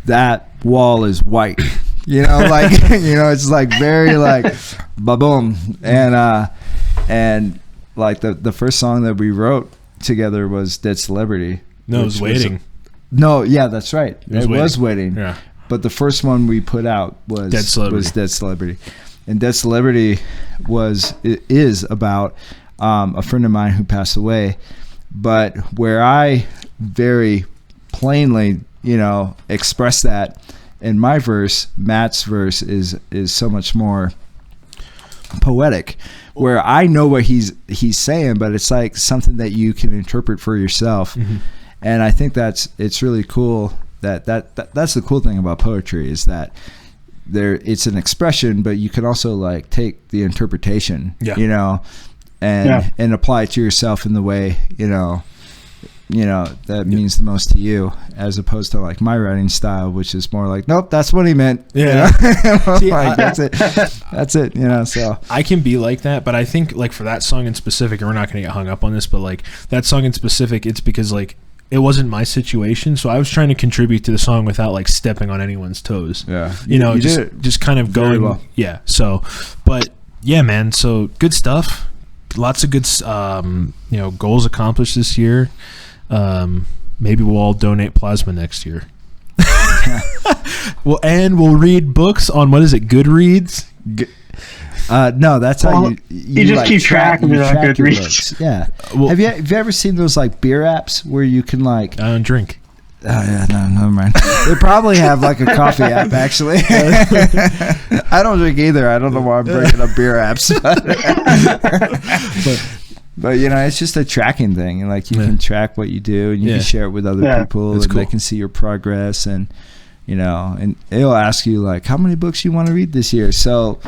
that wall is white, you know, like you know, it's like very like ba-boom, and like the first song that we wrote together was Dead Celebrity. No, it was Waiting. No, yeah, that's right. It was Waiting. Yeah. But the first one we put out was Dead Celebrity. And Dead Celebrity is about a friend of mine who passed away, but where I very plainly, you know, express that in my verse, Matt's verse is so much more poetic, where I know what he's saying, but it's like something that you can interpret for yourself. Mm-hmm. And I think it's really cool that's the cool thing about poetry, is that it's an expression, but you can also like take the interpretation, you know, and apply it to yourself in the way, you know, that means the most to you, as opposed to like my writing style, which is more like, nope, that's what he meant. Yeah. You know? See, like, that's it, you know, so. I can be like that, but I think like for that song in specific, and we're not going to get hung up on this, but like that song in specific, it's because like it wasn't my situation, so I was trying to contribute to the song without like stepping on anyone's toes. Yeah. You know, just kind of going. Well. Yeah. So, but yeah, man, so good stuff. Lots of good, you know, goals accomplished this year. Maybe we'll all donate plasma next year. We'll read books on, what is it, Goodreads? No, that's how you just like, keep track of it on Goodreads. Yeah. Well, have you ever seen those like beer apps where you can like? I don't drink. Oh yeah, no, never mind. They probably have like a coffee app actually. I don't drink either. I don't know why I'm bringing up beer apps. But you know, it's just a tracking thing, and like you can track what you do, and you can share it with other people, and they can see your progress, and you know, and it'll ask you like how many books you want to read this year. So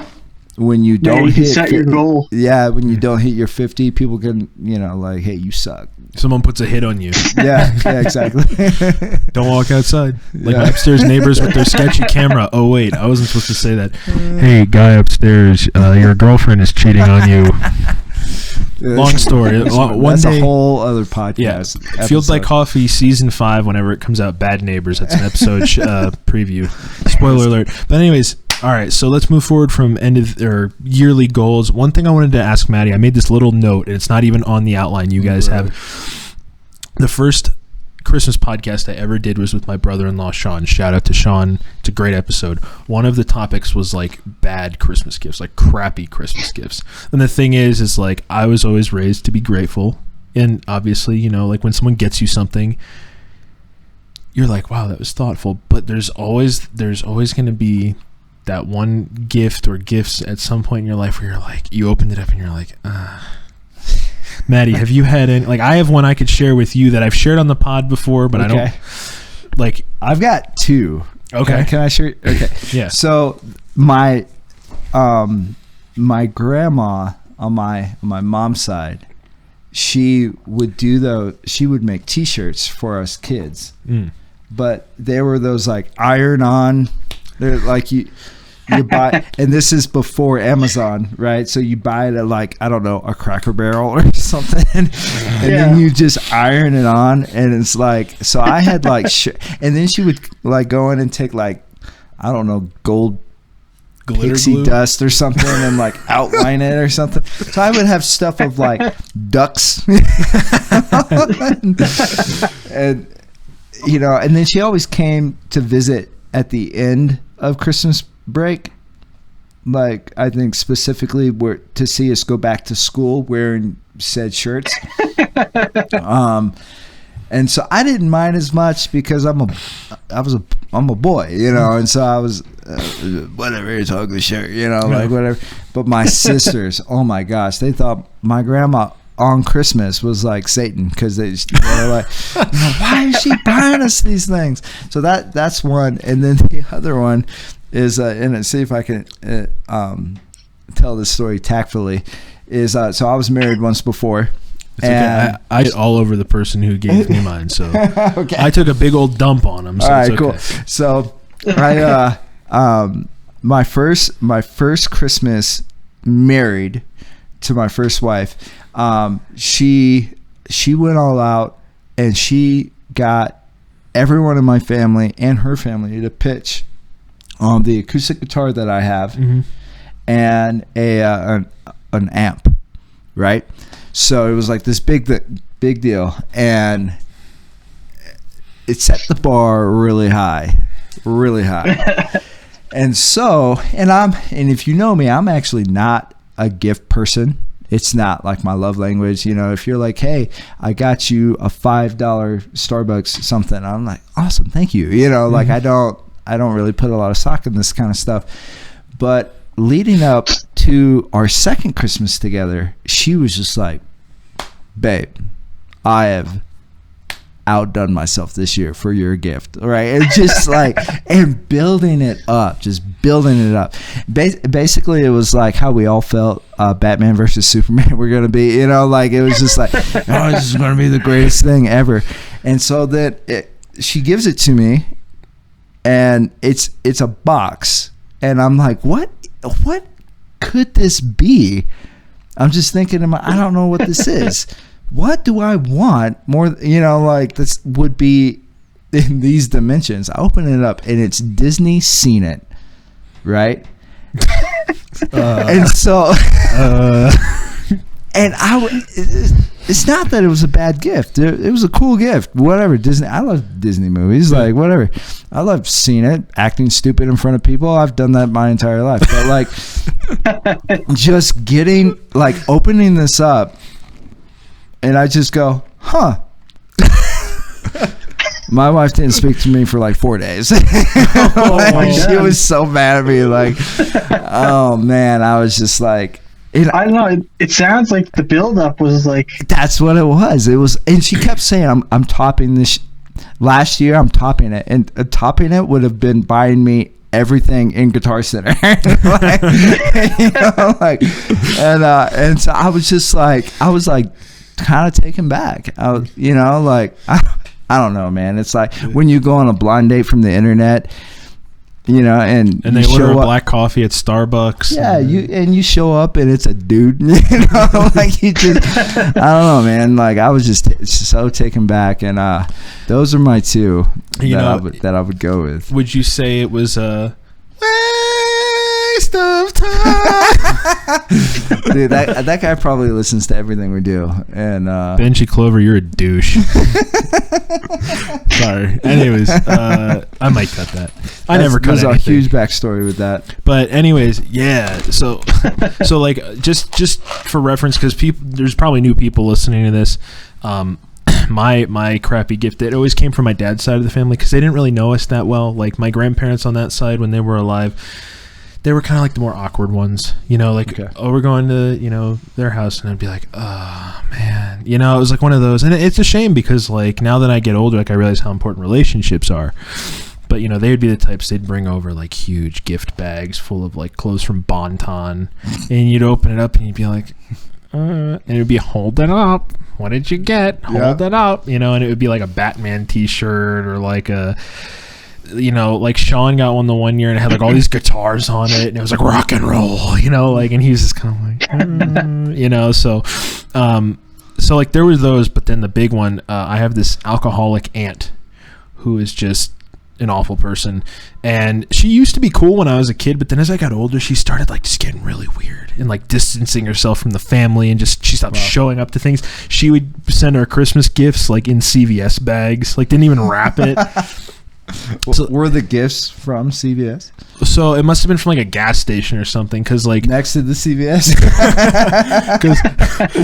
when you don't set your goal, when you don't hit your 50, people can, you know, like, hey, you suck. Someone puts a hit on you. Yeah, exactly. Don't walk outside. Like my upstairs neighbors with their sketchy camera. Oh wait, I wasn't supposed to say that. Hey, guy upstairs, your girlfriend is cheating on you. Long story. That's a whole other podcast. Yeah. Field by Coffee season 5. Whenever it comes out, Bad Neighbors. That's an episode preview. Spoiler alert. But anyways, all right. So let's move forward from end of or yearly goals. One thing I wanted to ask Matty. I made this little note, and it's not even on the outline you guys have. The first Christmas podcast I ever did was with my brother-in-law Sean. Shout out to Sean. It's a great episode. One of the topics was like bad Christmas gifts, like crappy Christmas gifts. And the thing is like I was always raised to be grateful, and obviously, you know, like when someone gets you something, you're like, wow, that was thoughtful. But there's always going to be that one gift or gifts at some point in your life where you're like, you opened it up and you're like, Matty, have you had any? Like, I have one I could share with you that I've shared on the pod before, but I don't. Like, I've got two. Okay, can I share? Okay, yeah. So my grandma on my mom's side, she would make T-shirts for us kids, but they were those like iron-on. They're like you buy, and this is before Amazon, right? So you buy it at like, I don't know, a Cracker Barrel or something, and then you just iron it on, and it's like, so I had like, and then she would like go in and take like, I don't know, gold glitter pixie glue? dust or something and like outline it or something. So I would have stuff of like ducks, and you know, and then she always came to visit at the end of Christmas break, like I think specifically to see us go back to school wearing said shirts. And so I didn't mind as much because I'm a boy, you know, and so I was whatever, it's an ugly shirt, you know, like whatever. But my sisters, oh my gosh, they thought my grandma on Christmas was like Satan, because they were like, you know, why is she buying us these things? So that's one, and then the other one is, and see if I can tell this story tactfully. Is so I was married once before. It's okay. I get all over the person who gave me mine, so okay. I took a big old dump on him. So all right, it's okay. Cool. So I my first Christmas married to my first wife, she went all out and she got everyone in my family and her family to pitch on the acoustic guitar that I have, and an amp, right? So it was like this big deal, and it set the bar really high. And so, and if you know me, I'm actually not a gift person. It's not like my love language. You know, if you're like, hey, I got you a $5 Starbucks something, I'm like, awesome, thank you. You know, like I don't really put a lot of stock in this kind of stuff. But leading up to our second Christmas together, she was just like, babe, I have outdone myself this year for your gift, right? It's just like, and building it up. Basically, it was like how we all felt Batman versus Superman were going to be, you know, like it was just like, oh, this is going to be the greatest thing ever. And so she gives it to me, and it's a box, and I'm like, what could this be? I'm just thinking, I don't know what this is. What do I want more? You know, like this would be in these dimensions. I open it up and it's Disney Seen It, right? And so, and it's not that it was a bad gift. It was a cool gift. Whatever, Disney. I love Disney movies. Like whatever. I love seeing it, acting stupid in front of people. I've done that my entire life. But like, just getting like opening this up, and I just go, huh. My wife didn't speak to me for like 4 days. Like, she was so mad at me. Like, oh man, I was just like, I don't know. It sounds like the buildup was like. That's what it was. It was, and she kept saying, "I'm topping this." Last year, I'm topping it, and topping it would have been buying me everything in Guitar Center. Like, you know, like, and so I was just like, kind of taken back. I was, you know, like I don't know, man. It's like when you go on a blind date from the internet, you know, and they order a black coffee at Starbucks. Yeah, you show up and it's a dude. You know, like you just, I don't know, man. Like I was just so taken back, and those are my two that I would go with. Would you say it was a waste of time? Dude, that guy probably listens to everything we do. And Benji Clover, you're a douche. Sorry. Anyways, I might cut that. I never cut There's anything. a huge backstory with that. But anyways, yeah. So like just for reference, because there's probably new people listening to this. My crappy gift, it always came from my dad's side of the family because they didn't really know us that well. Like my grandparents on that side, when they were alive, they were kind of like the more awkward ones, like, we're going to, their house, and I'd be like, oh man, it was like one of those. And it's a shame because like now that I get older, like I realize how important relationships are. But they would be the types, they'd bring over like huge gift bags full of like clothes from Bon-Ton, and you'd open it up and you'd be like, and it would be, hold it up. What did you get? Hold it up. And it would be like a Batman t-shirt or like a, like Sean got one the one year and it had like all these guitars on it and it was like rock and roll, and he was just kind of like, so like there was those, but then the big one, I have this alcoholic aunt who is just an awful person, and she used to be cool when I was a kid, but then as I got older she started like just getting really weird and like distancing herself from the family, and just she stopped showing up to things. She would send our Christmas gifts like in CVS bags, like didn't even wrap it. So, were the gifts from CVS? So it must have been from like a gas station or something, because like next to the CVS.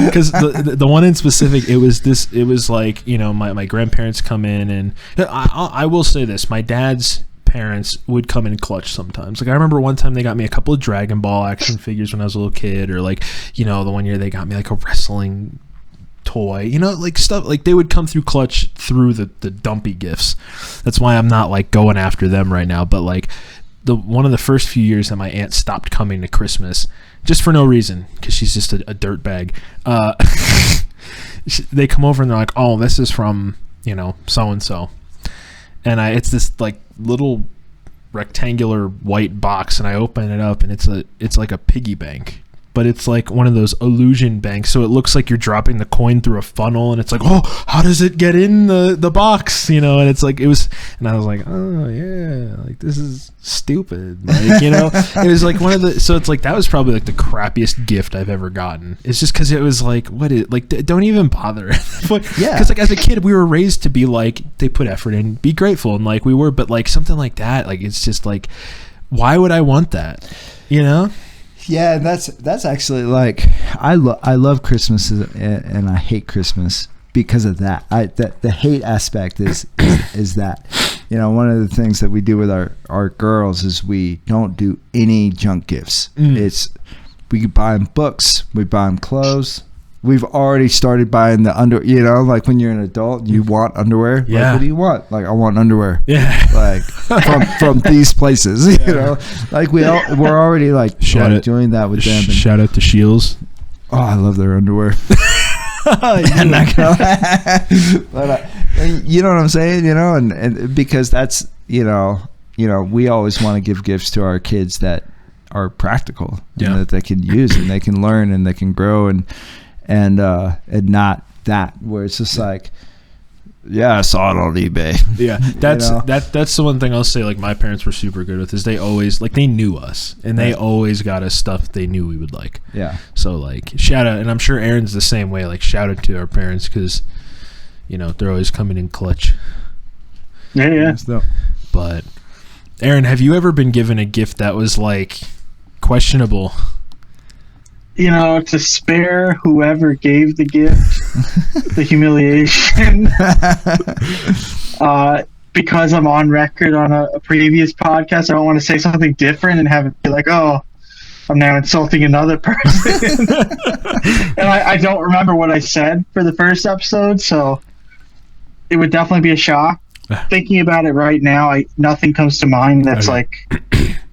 Because the one in specific, it was like my grandparents come in, and I will say this, my dad's parents would come in clutch sometimes. Like I remember one time they got me a couple of Dragon Ball action figures when I was a little kid, or like the one year they got me like a wrestling toy, like stuff like they would come through clutch through the dumpy gifts. That's why I'm not like going after them right now. But like one of the first few years that my aunt stopped coming to Christmas just for no reason, because she's just a dirt bag, they come over and they're like, oh, this is from so and so, and it's this like little rectangular white box, and I open it up and it's like a piggy bank, but it's like one of those illusion banks, so it looks like you're dropping the coin through a funnel, and it's like, oh, how does it get in the box, and it's like, and I was like, oh yeah, like this is stupid, like it was like one of the, so it's like that was probably like the crappiest gift I've ever gotten. It's just because it was like, don't even bother. But, yeah, because like as a kid we were raised to be like, they put effort in, be grateful, and like we were, but like something like that, like it's just like, why would I want that? Yeah, that's actually like I love Christmas and I hate Christmas because of that. The hate aspect is that one of the things that we do with our girls is we don't do any junk gifts. It's we buy them books, we buy them clothes. We've already started buying the like when you're an adult, you want underwear. Yeah. Like, what do you want? Like, I want underwear. Yeah. Like from these places, like we're already like doing that with them. Shout out to Shields. Oh, I love their underwear. I'm not gonna but, you know what I'm saying? And because that's, we always want to give gifts to our kids that are practical, and that they can use and they can learn and they can grow, and not that where it's just like, yeah, I saw it on eBay. Yeah, that's the one thing I'll say. Like my parents were super good with is they always like, they knew us and they always got us stuff they knew we would like. Yeah. So like shout out, and I'm sure Aaron's the same way. Like shout out to our parents because they're always coming in clutch. Yeah. But Aaron, have you ever been given a gift that was like questionable? To spare whoever gave the gift the humiliation. Because I'm on record on a previous podcast, I don't want to say something different and have it be like, oh, I'm now insulting another person. And I don't remember what I said for the first episode, so it would definitely be a shock. Thinking about it right now, nothing comes to mind that's like,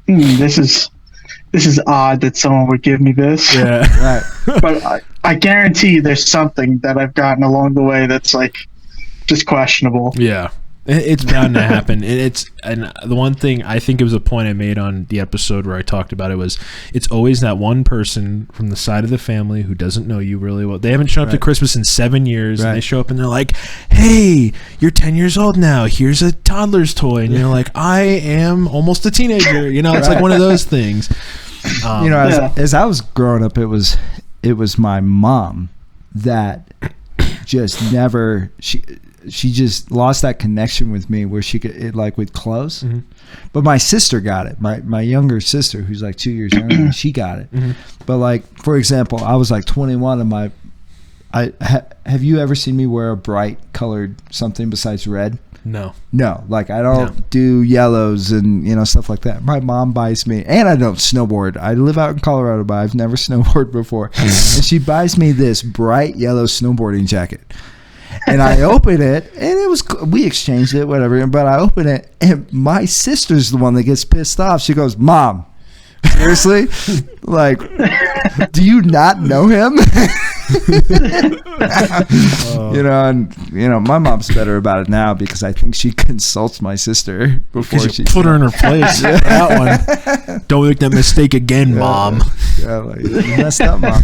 this is odd that someone would give me this. Yeah. Right. But I guarantee there's something that I've gotten along the way that's like just questionable. Yeah. It's bound to happen. And the one thing, I think it was a point I made on the episode where I talked about it, was it's always that one person from the side of the family who doesn't know you really well. They haven't shown up to Christmas in 7 years, and they show up and they're like, hey, you're 10 years old now. Here's a toddler's toy. And you're like, I am almost a teenager. It's like one of those things. As I was growing up, it was my mom that just never, she just lost that connection with me where she could, like with clothes. Mm-hmm. But my sister got it. My younger sister, who's like 2 years younger than me, she got it. Mm-hmm. But like, for example, I was like 21 and have you ever seen me wear a bright colored something besides red? No, like I don't do yellows and stuff like that. My mom buys me, and I don't snowboard. I live out in Colorado, but I've never snowboarded before. And she buys me this bright yellow snowboarding jacket. And I open it, and we exchanged it, whatever. But I open it, and my sister's the one that gets pissed off. She goes, "Mom, seriously? Like, do you not know him?" My mom's better about it now because I think she consults my sister before she put her in her place. That one. Don't make that mistake again, Mom. Yeah, like, you messed up, Mom.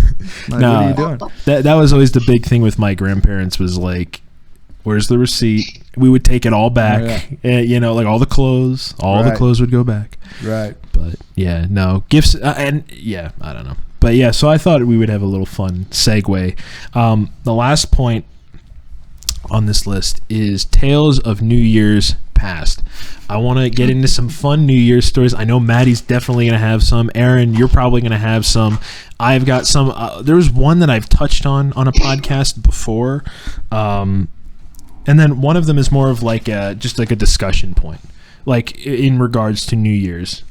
Like, what are you doing? That was always the big thing with my grandparents was like, where's the receipt? We would take it all back. And, like all the clothes would go back. Right. But yeah, no gifts. I don't know. But yeah, so I thought we would have a little fun segue. The last point on this list is Tales of New Year's Past. I want to get into some fun New Year's stories. I know Matty's definitely going to have some. Aaron, you're probably going to have some. I've got some. There was one that I've touched on a podcast before. And then one of them is more of like just like a discussion point, like in regards to New Year's.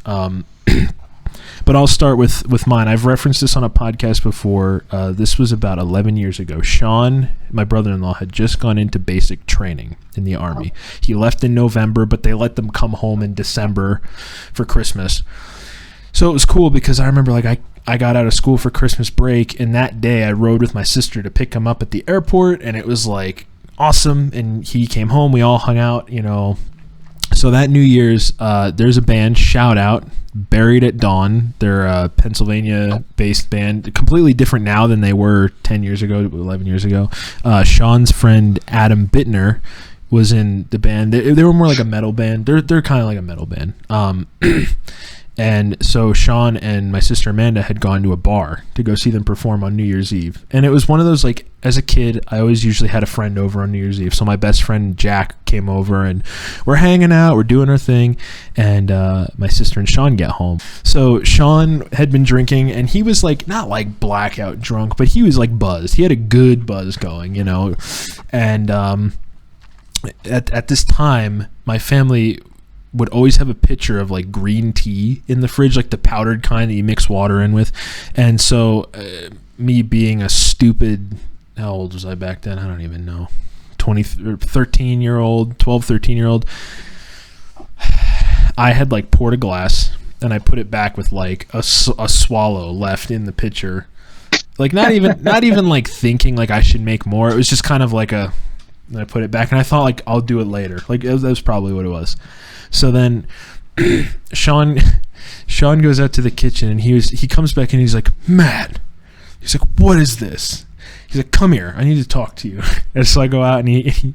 But I'll start with mine. I've referenced this on a podcast before. This was about 11 years ago. Sean, my brother-in-law, had just gone into basic training in the Army. He left in November, but they let them come home in December for Christmas. So it was cool because I remember like I got out of school for Christmas break, and that day I rode with my sister to pick him up at the airport, and it was like awesome. And he came home. We all hung out, So that New Year's, there's a band, shout out, Buried at Dawn. They're a Pennsylvania-based band, completely different now than they were 10 years ago, 11 years ago. Sean's friend, Adam Bittner, was in the band. They were more like a metal band. They're kind of like a metal band. And so Sean and my sister Amanda had gone to a bar to go see them perform on New Year's Eve. And it was one of those, like, as a kid, I always usually had a friend over on New Year's Eve. So my best friend Jack came over and we're hanging out, we're doing our thing. And my sister and Sean get home. So Sean had been drinking, and he was like, not like blackout drunk, but he was like buzzed. He had a good buzz going, And at this time, my family would always have a pitcher of like green tea in the fridge, like the powdered kind that you mix water in with. And so me being a stupid, how old was I back then? I don't even know. 13-year-old, 12, 13-year-old. I had like poured a glass and I put it back with like a swallow left in the pitcher. Like not even like thinking like I should make more. It was just kind of like and I put it back and I thought like I'll do it later. Like that was probably what it was. So then Sean goes out to the kitchen and he comes back and he's like, Matt. He's like, what is this? He's like, come here. I need to talk to you. And so I go out and he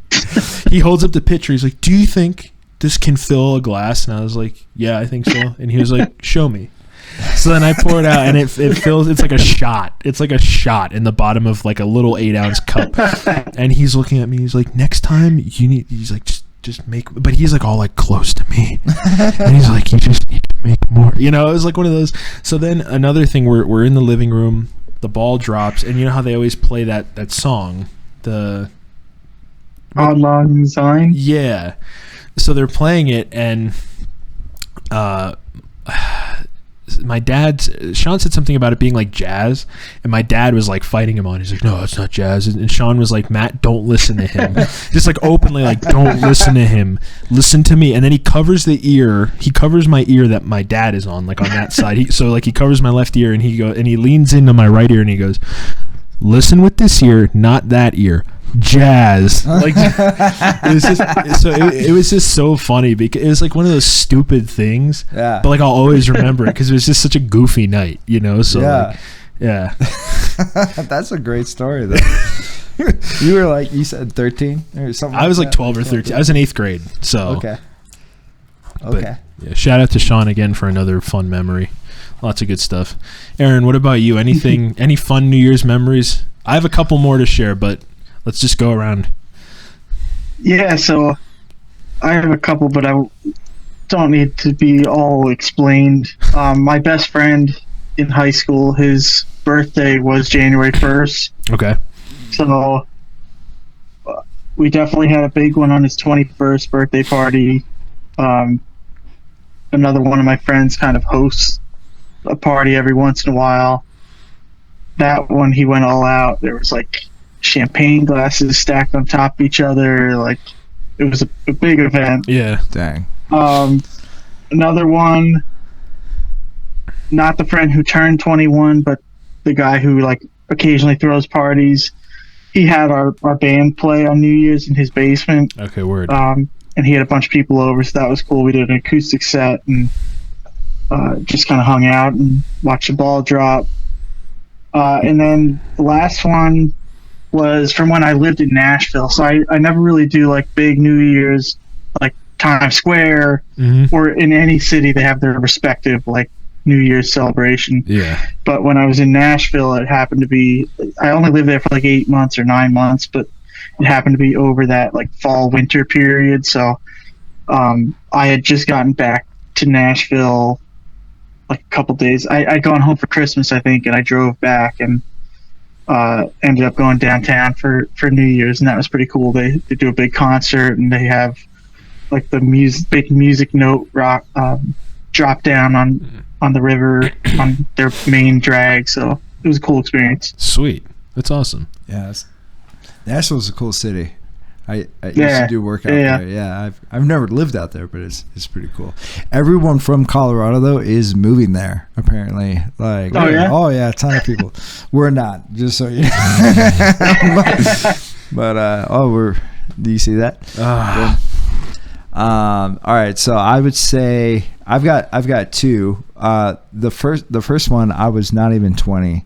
holds up the pitcher. He's like, do you think this can fill a glass? And I was like, yeah, I think so. And he was like, show me. So then I pour it out and it fills. It's like a shot. It's like a shot in the bottom of like a little 8-ounce cup. And he's looking at me. He's like, next time you need. He's like, just make. But he's like all like close to me, and he's like, you just need to make more. It was like one of those. So then another thing, we're in the living room. The ball drops, and you know how they always play that song, the Odd Long Design. Yeah. So they're playing it, and Sean said something about it being like jazz, and my dad was like fighting him on. He's like, no, it's not jazz. And Sean was like, Matt, don't listen to him. Just like openly, like, don't listen to him. Listen to me. And then he covers my ear that my dad is on, like on that side. He covers my left ear, and he leans into my right ear and he goes, listen with this ear, not that ear. Jazz. Like it was just so funny because it was like one of those stupid things. Yeah. But like I'll always remember it because it was just such a goofy night, So yeah. Like, yeah. That's a great story though. You were like, you said 13 or something. I was like 12 or 13. I was in 8th grade. So okay. But, yeah, shout out to Sean again for another fun memory. Lots of good stuff. Aaron, what about you? Any fun New Year's memories? I have a couple more to share, but let's just go around. Yeah, so I have a couple, but I don't need to be all explained. My best friend in high school, his birthday was January 1st. Okay. So we definitely had a big one on his 21st birthday party. Another one of my friends kind of hosts a party every once in a while. That one, he went all out. There was like champagne glasses stacked on top of each other. Like, it was a big event. Yeah. Dang. Another one, not the friend who turned 21, but the guy who like occasionally throws parties. He had our band play on New Year's in his basement. Okay, word. And he had a bunch of people over, so that was cool. We did an acoustic set and just kind of hung out and watched the ball drop. And then the last one was from when I lived in Nashville. So I never really do like big New Year's, like Times Square, or in any city they have their respective like New Year's celebration. Yeah. But when I was in Nashville, it happened to be, I only lived there for like 8 months or 9 months, but it happened to be over that like fall winter period. So I had just gotten back to Nashville like a couple days. I'd gone home for Christmas, I think, and I drove back and ended up going downtown for New Year's, and that was pretty cool. They do a big concert, and they have like the big music note rock drop down on the river on their main drag. So it was a cool experience. Sweet. That's awesome. Yeah. Nashville's a cool city. I used to do work out there. Yeah, I've never lived out there, but it's pretty cool. Everyone from Colorado though is moving there apparently. Like, oh yeah, a ton of people. We're not, just so you know. But do you see that? All right, so I would say I've got two. The first one, I was not even 20.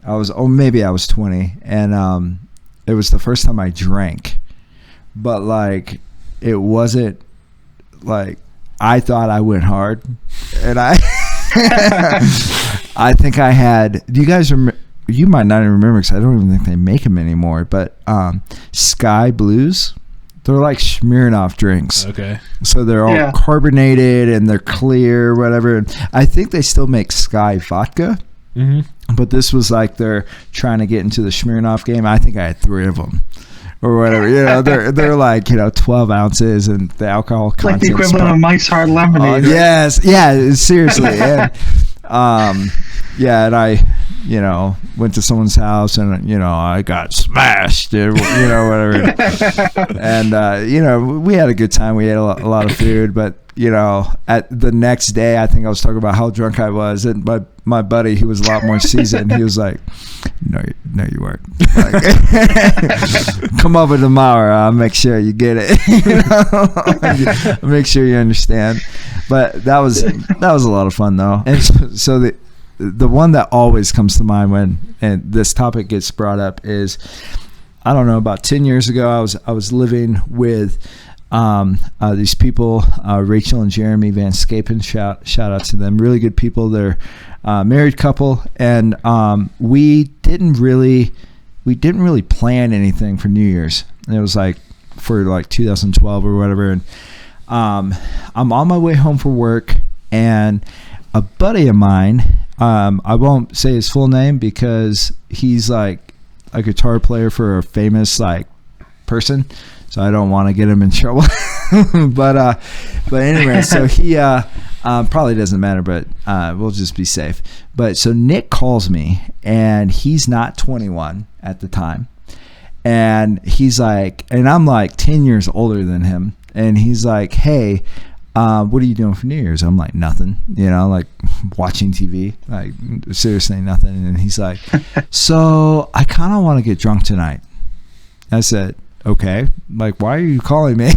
Maybe I was 20, and it was the first time I drank. But like, it wasn't like, I thought I went hard, and I I think I had. Do you guys remember? You might not even remember because I don't even think they make them anymore. But Sky Blues, they're like Smirnoff drinks. Okay. So they're all carbonated and they're clear, whatever. I think they still make Sky vodka. Mm-hmm. But this was like they're trying to get into the Smirnoff game. I think I had 3 of them. Or whatever, you know, they're like, 12 ounces, and the alcohol content. Like the equivalent of Mike's Hard Lemonade. Yes, yeah, seriously. And, and I, went to someone's house, and I got smashed, or whatever. And we had a good time. We ate a lot of food, but at the next day, I think I was talking about how drunk I was, and my buddy, he was a lot more seasoned. He was like, "No, you weren't. Like, come over tomorrow. I'll make sure you get it. I'll make sure you understand." But that was a lot of fun, though. And so the one that always comes to mind when this topic gets brought up is, I don't know, about 10 years ago, I was living with these people, Rachel and Jeremy Van Scapen, shout out to them, really good people. They're married couple, and we didn't really plan anything for New Year's. And it was like for like 2012 or whatever, and I'm on my way home from work, and a buddy of mine, I won't say his full name because he's like a guitar player for a famous like person, so I don't want to get him in trouble. but anyway, so he probably doesn't matter, but we'll just be safe. But so Nick calls me, and he's not 21 at the time, and he's like, and I'm like 10 years older than him, and he's like, "Hey, what are you doing for New Year's?" I'm like, "Nothing," like watching TV, like seriously nothing. And he's like, "So I kind of want to get drunk tonight." I said, "Okay, like, why are you calling me?"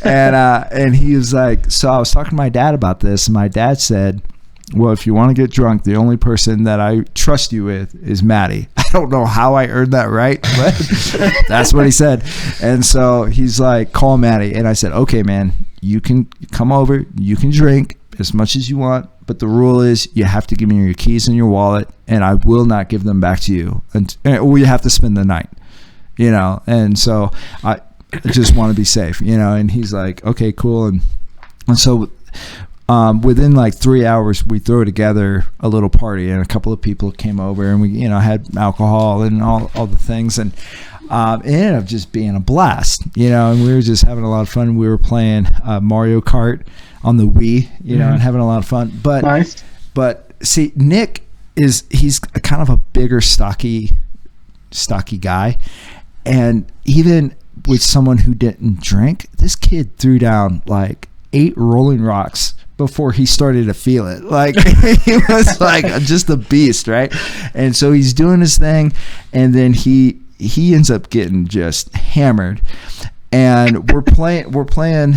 And he was like, "So I was talking to my dad about this, and my dad said, well, if you want to get drunk, the only person that I trust you with is Matty." I don't know how I earned that right, but that's what he said. And so he's like, "Call Matty." And I said, "Okay, man, you can come over, you can drink as much as you want, but the rule is you have to give me your keys and your wallet, and I will not give them back to you, or you have to spend the night." and so I just want to be safe, and he's like, okay, cool. And so within like 3 hours, we threw together a little party, and a couple of people came over, and we, had alcohol and all the things, and it ended up just being a blast, and we were just having a lot of fun. We were playing Mario Kart on the Wii, and having a lot of fun. But Nice. But see, Nick he's kind of a bigger, stocky guy, and even with someone who didn't drink, this kid threw down like 8 rolling rocks before he started to feel it. Like he was like just a beast, right? And so he's doing his thing, and then he ends up getting just hammered. And we're playing.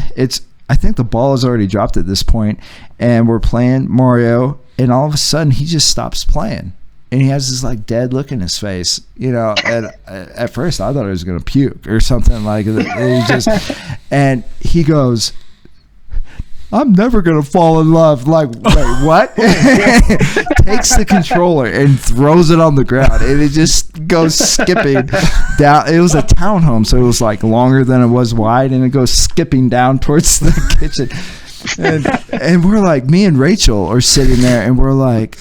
I think the ball is already dropped at this point, and we're playing Mario, and all of a sudden he just stops playing. And he has this like dead look in his face, and at first I thought he was going to puke or something like that. And he goes, I'm never going to fall in love. Like, wait, what? Takes the controller and throws it on the ground, and it just goes skipping down. It was a townhome, so it was like longer than it was wide, and it goes skipping down towards the kitchen. And we're like, me and Rachel are sitting there, and we're like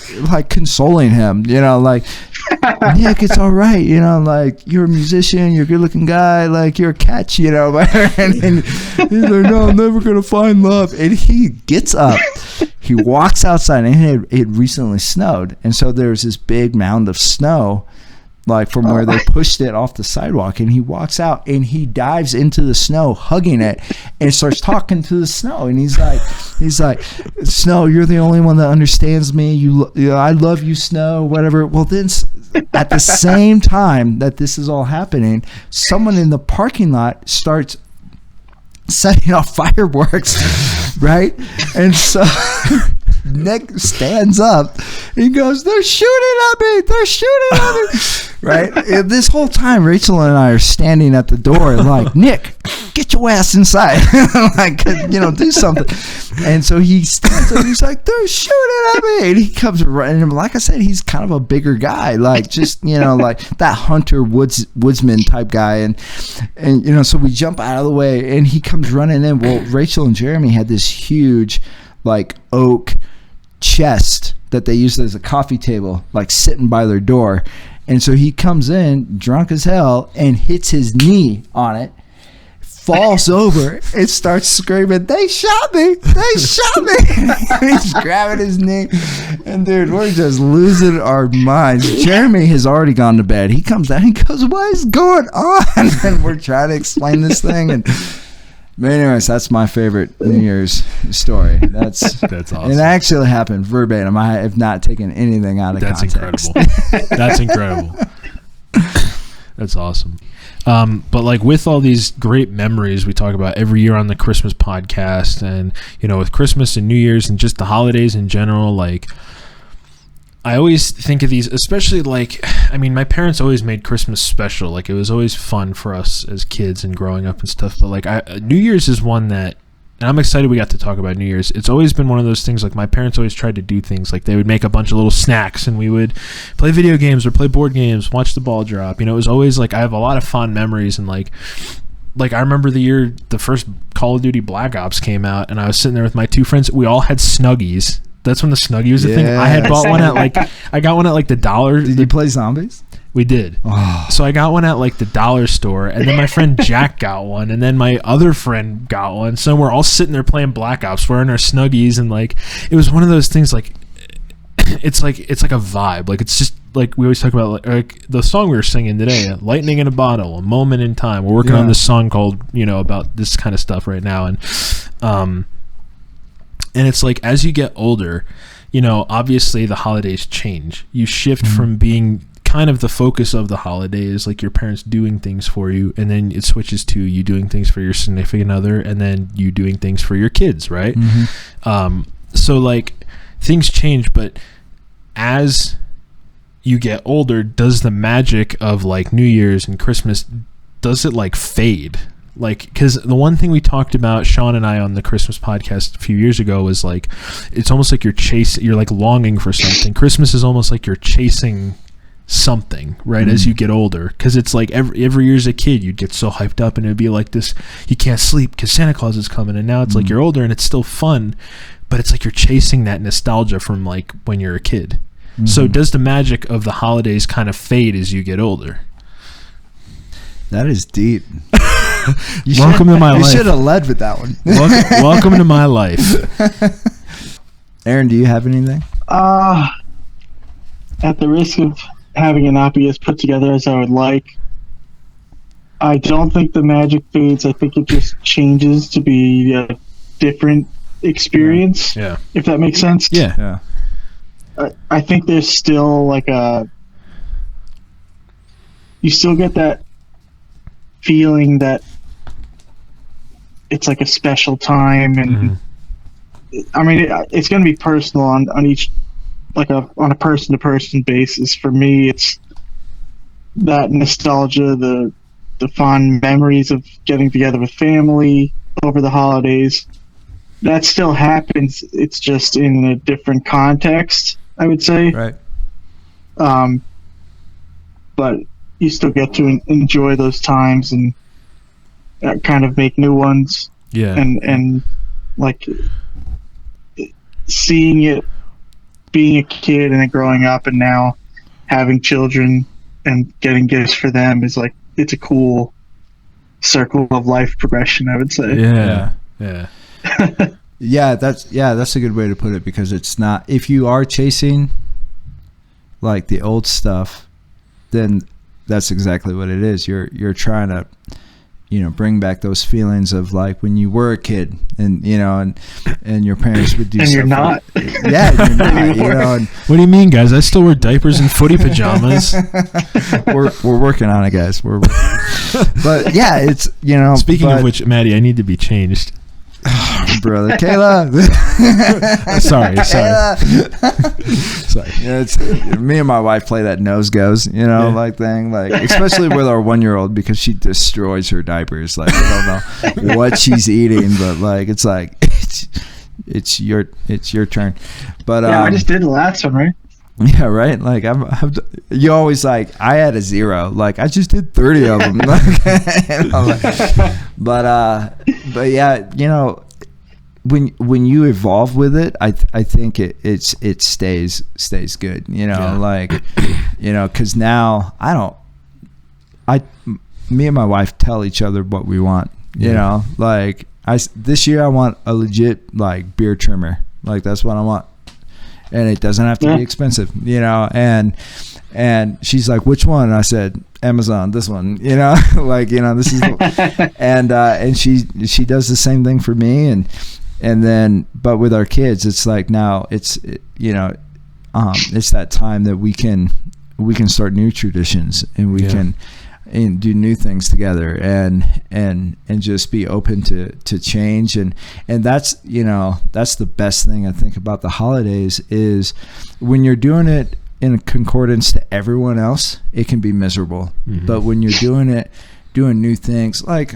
consoling him, like, Nick, it's all right, like, you're a musician, you're a good looking guy, like, you're a catch, and he's like, no, I'm never gonna find love. And he gets up, he walks outside, and it recently snowed, and so there's this big mound of snow, like from where they pushed it off the sidewalk, and he walks out and he dives into the snow, hugging it, and starts talking to the snow, and he's like, Snow, you're the only one that understands me. I love you, Snow, whatever. Well, then at the same time that this is all happening, someone in the parking lot starts setting off fireworks, right? And so Nick stands up, he goes, they're shooting at me, right? And this whole time Rachel and I are standing at the door like, Nick, get your ass inside. Like, do something. And so he stands up, he's like, they're shooting at me, and he comes running. And like I said, he's kind of a bigger guy, like just like that hunter woodsman type guy, and so we jump out of the way, and he comes running in. Well, Rachel and Jeremy had this huge like oak chest that they used as a coffee table, like sitting by their door. And so he comes in drunk as hell and hits his knee on it, falls over, and starts screaming, they shot me. He's grabbing his knee, and dude, we're just losing our minds. Jeremy has already gone to bed. He comes down, he goes, what is going on? And we're trying to explain this thing, but anyways, that's my favorite New Year's story. That's awesome. It actually happened verbatim. I have not taken anything out of context. That's incredible. That's awesome. But like with all these great memories we talk about every year on the Christmas podcast, and with Christmas and New Year's and just the holidays in general, like I always think of these, especially my parents always made Christmas special. Like it was always fun for us as kids and growing up and stuff. But like New Year's is one that, and I'm excited we got to talk about New Year's. It's always been one of those things, like my parents always tried to do things, like they would make a bunch of little snacks and we would play video games or play board games, watch the ball drop. It was always like, I have a lot of fond memories, and like I remember the year the first Call of Duty Black Ops came out, and I was sitting there with my 2 friends. We all had Snuggies. That's when the Snuggie was a thing. I had bought one at I got one at like the dollar. Did you play zombies? We did. Oh. So I got one at like the dollar store, and then my friend Jack got one, and then my other friend got one. So we're all sitting there playing Black Ops, wearing our Snuggies, and like it was one of those things. Like it's like a vibe. Like it's just like we always talk about, like the song we were singing today, "Lightning in a Bottle," a moment in time. We're working on this song called about this kind of stuff right now, and it's like as you get older, obviously the holidays change. You shift from being kind of the focus of the holidays, like your parents doing things for you, and then it switches to you doing things for your significant other, and then you doing things for your kids, right? So like things change, but as you get older, does the magic of like New Year's and Christmas, does it like fade? Like, because the one thing we talked about, Sean and I, on the Christmas podcast a few years ago, was like, it's almost like you're like longing for something. Christmas is almost like you're chasing something, right, as you get older, because it's like every year as a kid you'd get so hyped up and it'd be like this, you can't sleep because Santa Claus is coming, and now it's like you're older and it's still fun, but it's like you're chasing that nostalgia from like when you're a kid. So does the magic of the holidays kind of fade as you get older? That is deep. Welcome to my life. You should have led with that one. Welcome to my life. Aaron, do you have anything? At the risk of having it not be as put together as I would like, I don't think the magic fades. I think it just changes to be a different experience. Yeah. If that makes sense. Yeah. I think there's still like you still get that feeling that it's like a special time, and I mean it's going to be personal on each, like on a person to person basis. For me, it's that nostalgia, the fond memories of getting together with family over the holidays. That still happens. It's just in a different context, I would say. Right. But you still get to enjoy those times and kind of make new ones. Yeah. And like seeing it, being a kid and then growing up and now having children and getting gifts for them is like, it's a cool circle of life progression, I would say. Yeah. Yeah, that's a good way to put it, because it's not, if you are chasing like the old stuff, then that's exactly what it is. You're trying to, bring back those feelings of like when you were a kid, and and your parents would do and stuff. You're not. Yeah, you're not. And what do you mean, guys? I still wear diapers and footy pajamas. we're working on it, guys. But yeah, it's Speaking of which, Matty, I need to be changed. Brother Kayla. sorry. Yeah, it's me and my wife play that nose goes, like thing, like especially with our 1-year-old, because she destroys her diapers. Like I don't know what she's eating, but like it's it's your turn. But I just did the last one, right? Yeah, right. Like you always like, I had a 0. Like I just did 30 of them. But yeah, when you evolve with it, I think it stays good. Because now me and my wife tell each other what we want. This year I want a legit like beard trimmer. Like that's what I want. And it doesn't have to be expensive, and she's like, which one? And I said, Amazon, this one, this is, and she does the same thing for me. And then, but with our kids, it's like, now it's that time that we can start new traditions, and we can and do new things together, and just be open to change, and that's that's the best thing I think about the holidays, is when you're doing it in concordance to everyone else, it can be miserable. But when you're doing new things, like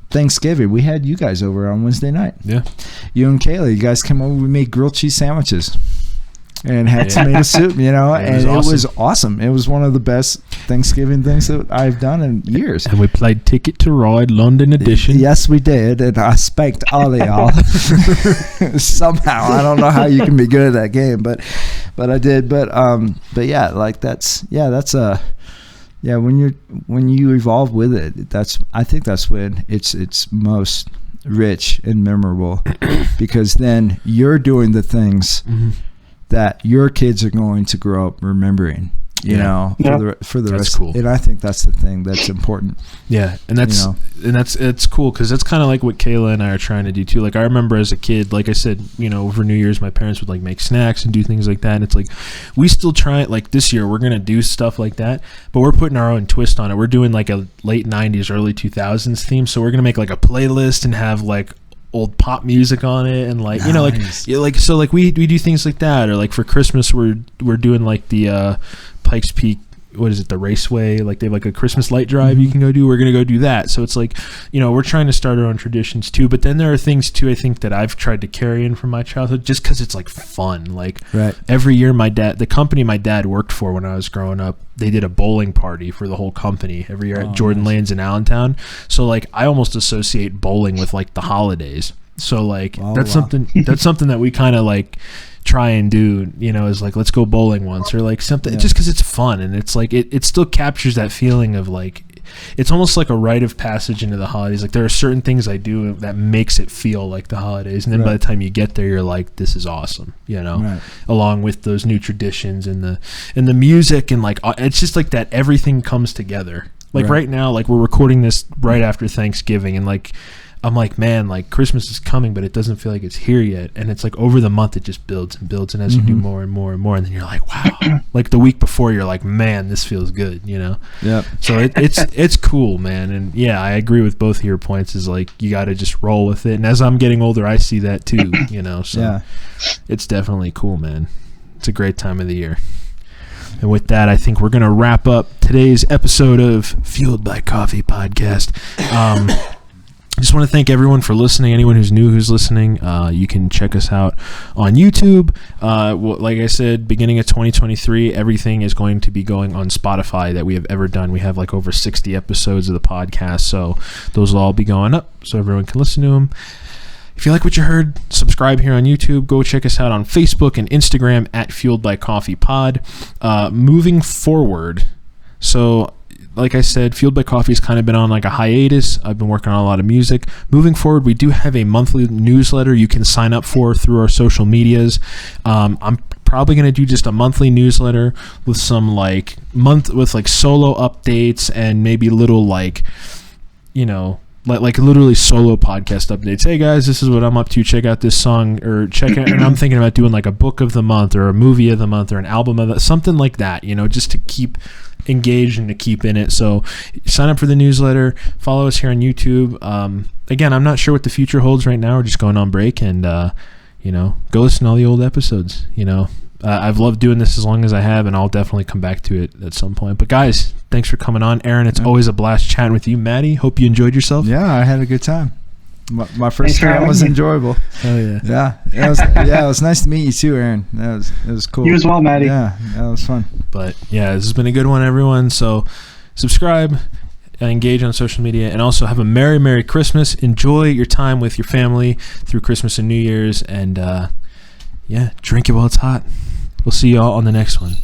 Thanksgiving, we had you guys over on Wednesday night. Yeah, you and Kayla, you guys came over. We made grilled cheese sandwiches and had tomato soup, and it was awesome. It was one of the best Thanksgiving things that I've done in years. And we played Ticket to Ride London edition. Yes, we did, and I spanked all of y'all somehow. I don't know how you can be good at that game, but I did. But yeah, like that's when you evolve with it, I think that's when it's most rich and memorable, because then you're doing the things that your kids are going to grow up remembering, for the rest. Cool. And I think that's the thing that's important. Yeah, and it's cool, because that's kind of like what Kayla and I are trying to do too. Like I remember as a kid, like I said, over New Year's, my parents would like make snacks and do things like that. And it's like we still try it. Like this year, we're gonna do stuff like that, but we're putting our own twist on it. We're doing like a late '90s, early 2000s theme. So we're gonna make like a playlist and have like old pop music on it, and like so like we do things like that. Or like for Christmas, we're doing like the Pikes Peak, what is it, the Raceway, like they have like a Christmas light drive you can go do. We're gonna go do that. So it's like, we're trying to start our own traditions too. But then there are things too, I think, that I've tried to carry in from my childhood, just because it's like fun. Like every year, the company my dad worked for when I was growing up, they did a bowling party for the whole company every year at Jordan nice. Lanes in Allentown. So like I almost associate bowling with like the holidays. So like that's something that we kind of like try and do, you know, is like, let's go bowling once, or like something, just because it's fun, and it's like it still captures that feeling of like, it's almost like a rite of passage into the holidays. Like there are certain things I do that makes it feel like the holidays, and then by the time you get there, you're like, this is awesome, you know, along with those new traditions and the music, and like it's just like that everything comes together. Like right now, like we're recording this right after Thanksgiving, and like I'm like, man, like Christmas is coming, but it doesn't feel like it's here yet. And it's like over the month, it just builds and builds. And as you do more and more and more, and then you're like, wow, like the week before, you're like, man, this feels good, you know? Yeah. So it's cool, man. And yeah, I agree with both of your points, is like, you got to just roll with it. And as I'm getting older, I see that too, you know? So it's definitely cool, man. It's a great time of the year. And with that, I think we're going to wrap up today's episode of Fueled by Coffee podcast. I just want to thank everyone for listening. Anyone who's new who's listening, you can check us out on YouTube. Like I said, beginning of 2023, everything is going to be going on Spotify that we have ever done. We have like over 60 episodes of the podcast, so those will all be going up so everyone can listen to them. If you like what you heard, subscribe here on YouTube. Go check us out on Facebook and Instagram at Fueled by Coffee Pod. Moving forward, so like I said, Fueled by Coffee has kind of been on like a hiatus. I've been working on a lot of music. Moving forward, we do have a monthly newsletter you can sign up for through our social medias. I'm probably going to do just a monthly newsletter with some like solo updates and maybe little like, you know, like literally solo podcast updates. Hey guys, this is what I'm up to. Check out this song, or check out. And I'm thinking about doing like a book of the month or a movie of the month or an album of the, something like that, you know, just to keep engaged and to keep in it. So sign up for the newsletter, follow us here on YouTube. Again, I'm not sure what the future holds right now. We're just going on break, and you know, go listen to all the old episodes. You know, I've loved doing this as long as I have, and I'll definitely come back to it at some point. But guys, thanks for coming on. Aaron, it's always a blast chatting with you. Matty, hope you enjoyed yourself. Yeah, I had a good time. My first time was enjoyable. Oh yeah. It was nice to meet you too, Aaron. It was cool. You as well, Matty. Yeah, that was fun. But yeah, this has been a good one, everyone. So subscribe, engage on social media, and also have a Merry Christmas. Enjoy your time with your family through Christmas and New Year's, and drink it while it's hot. We'll see you all on the next one.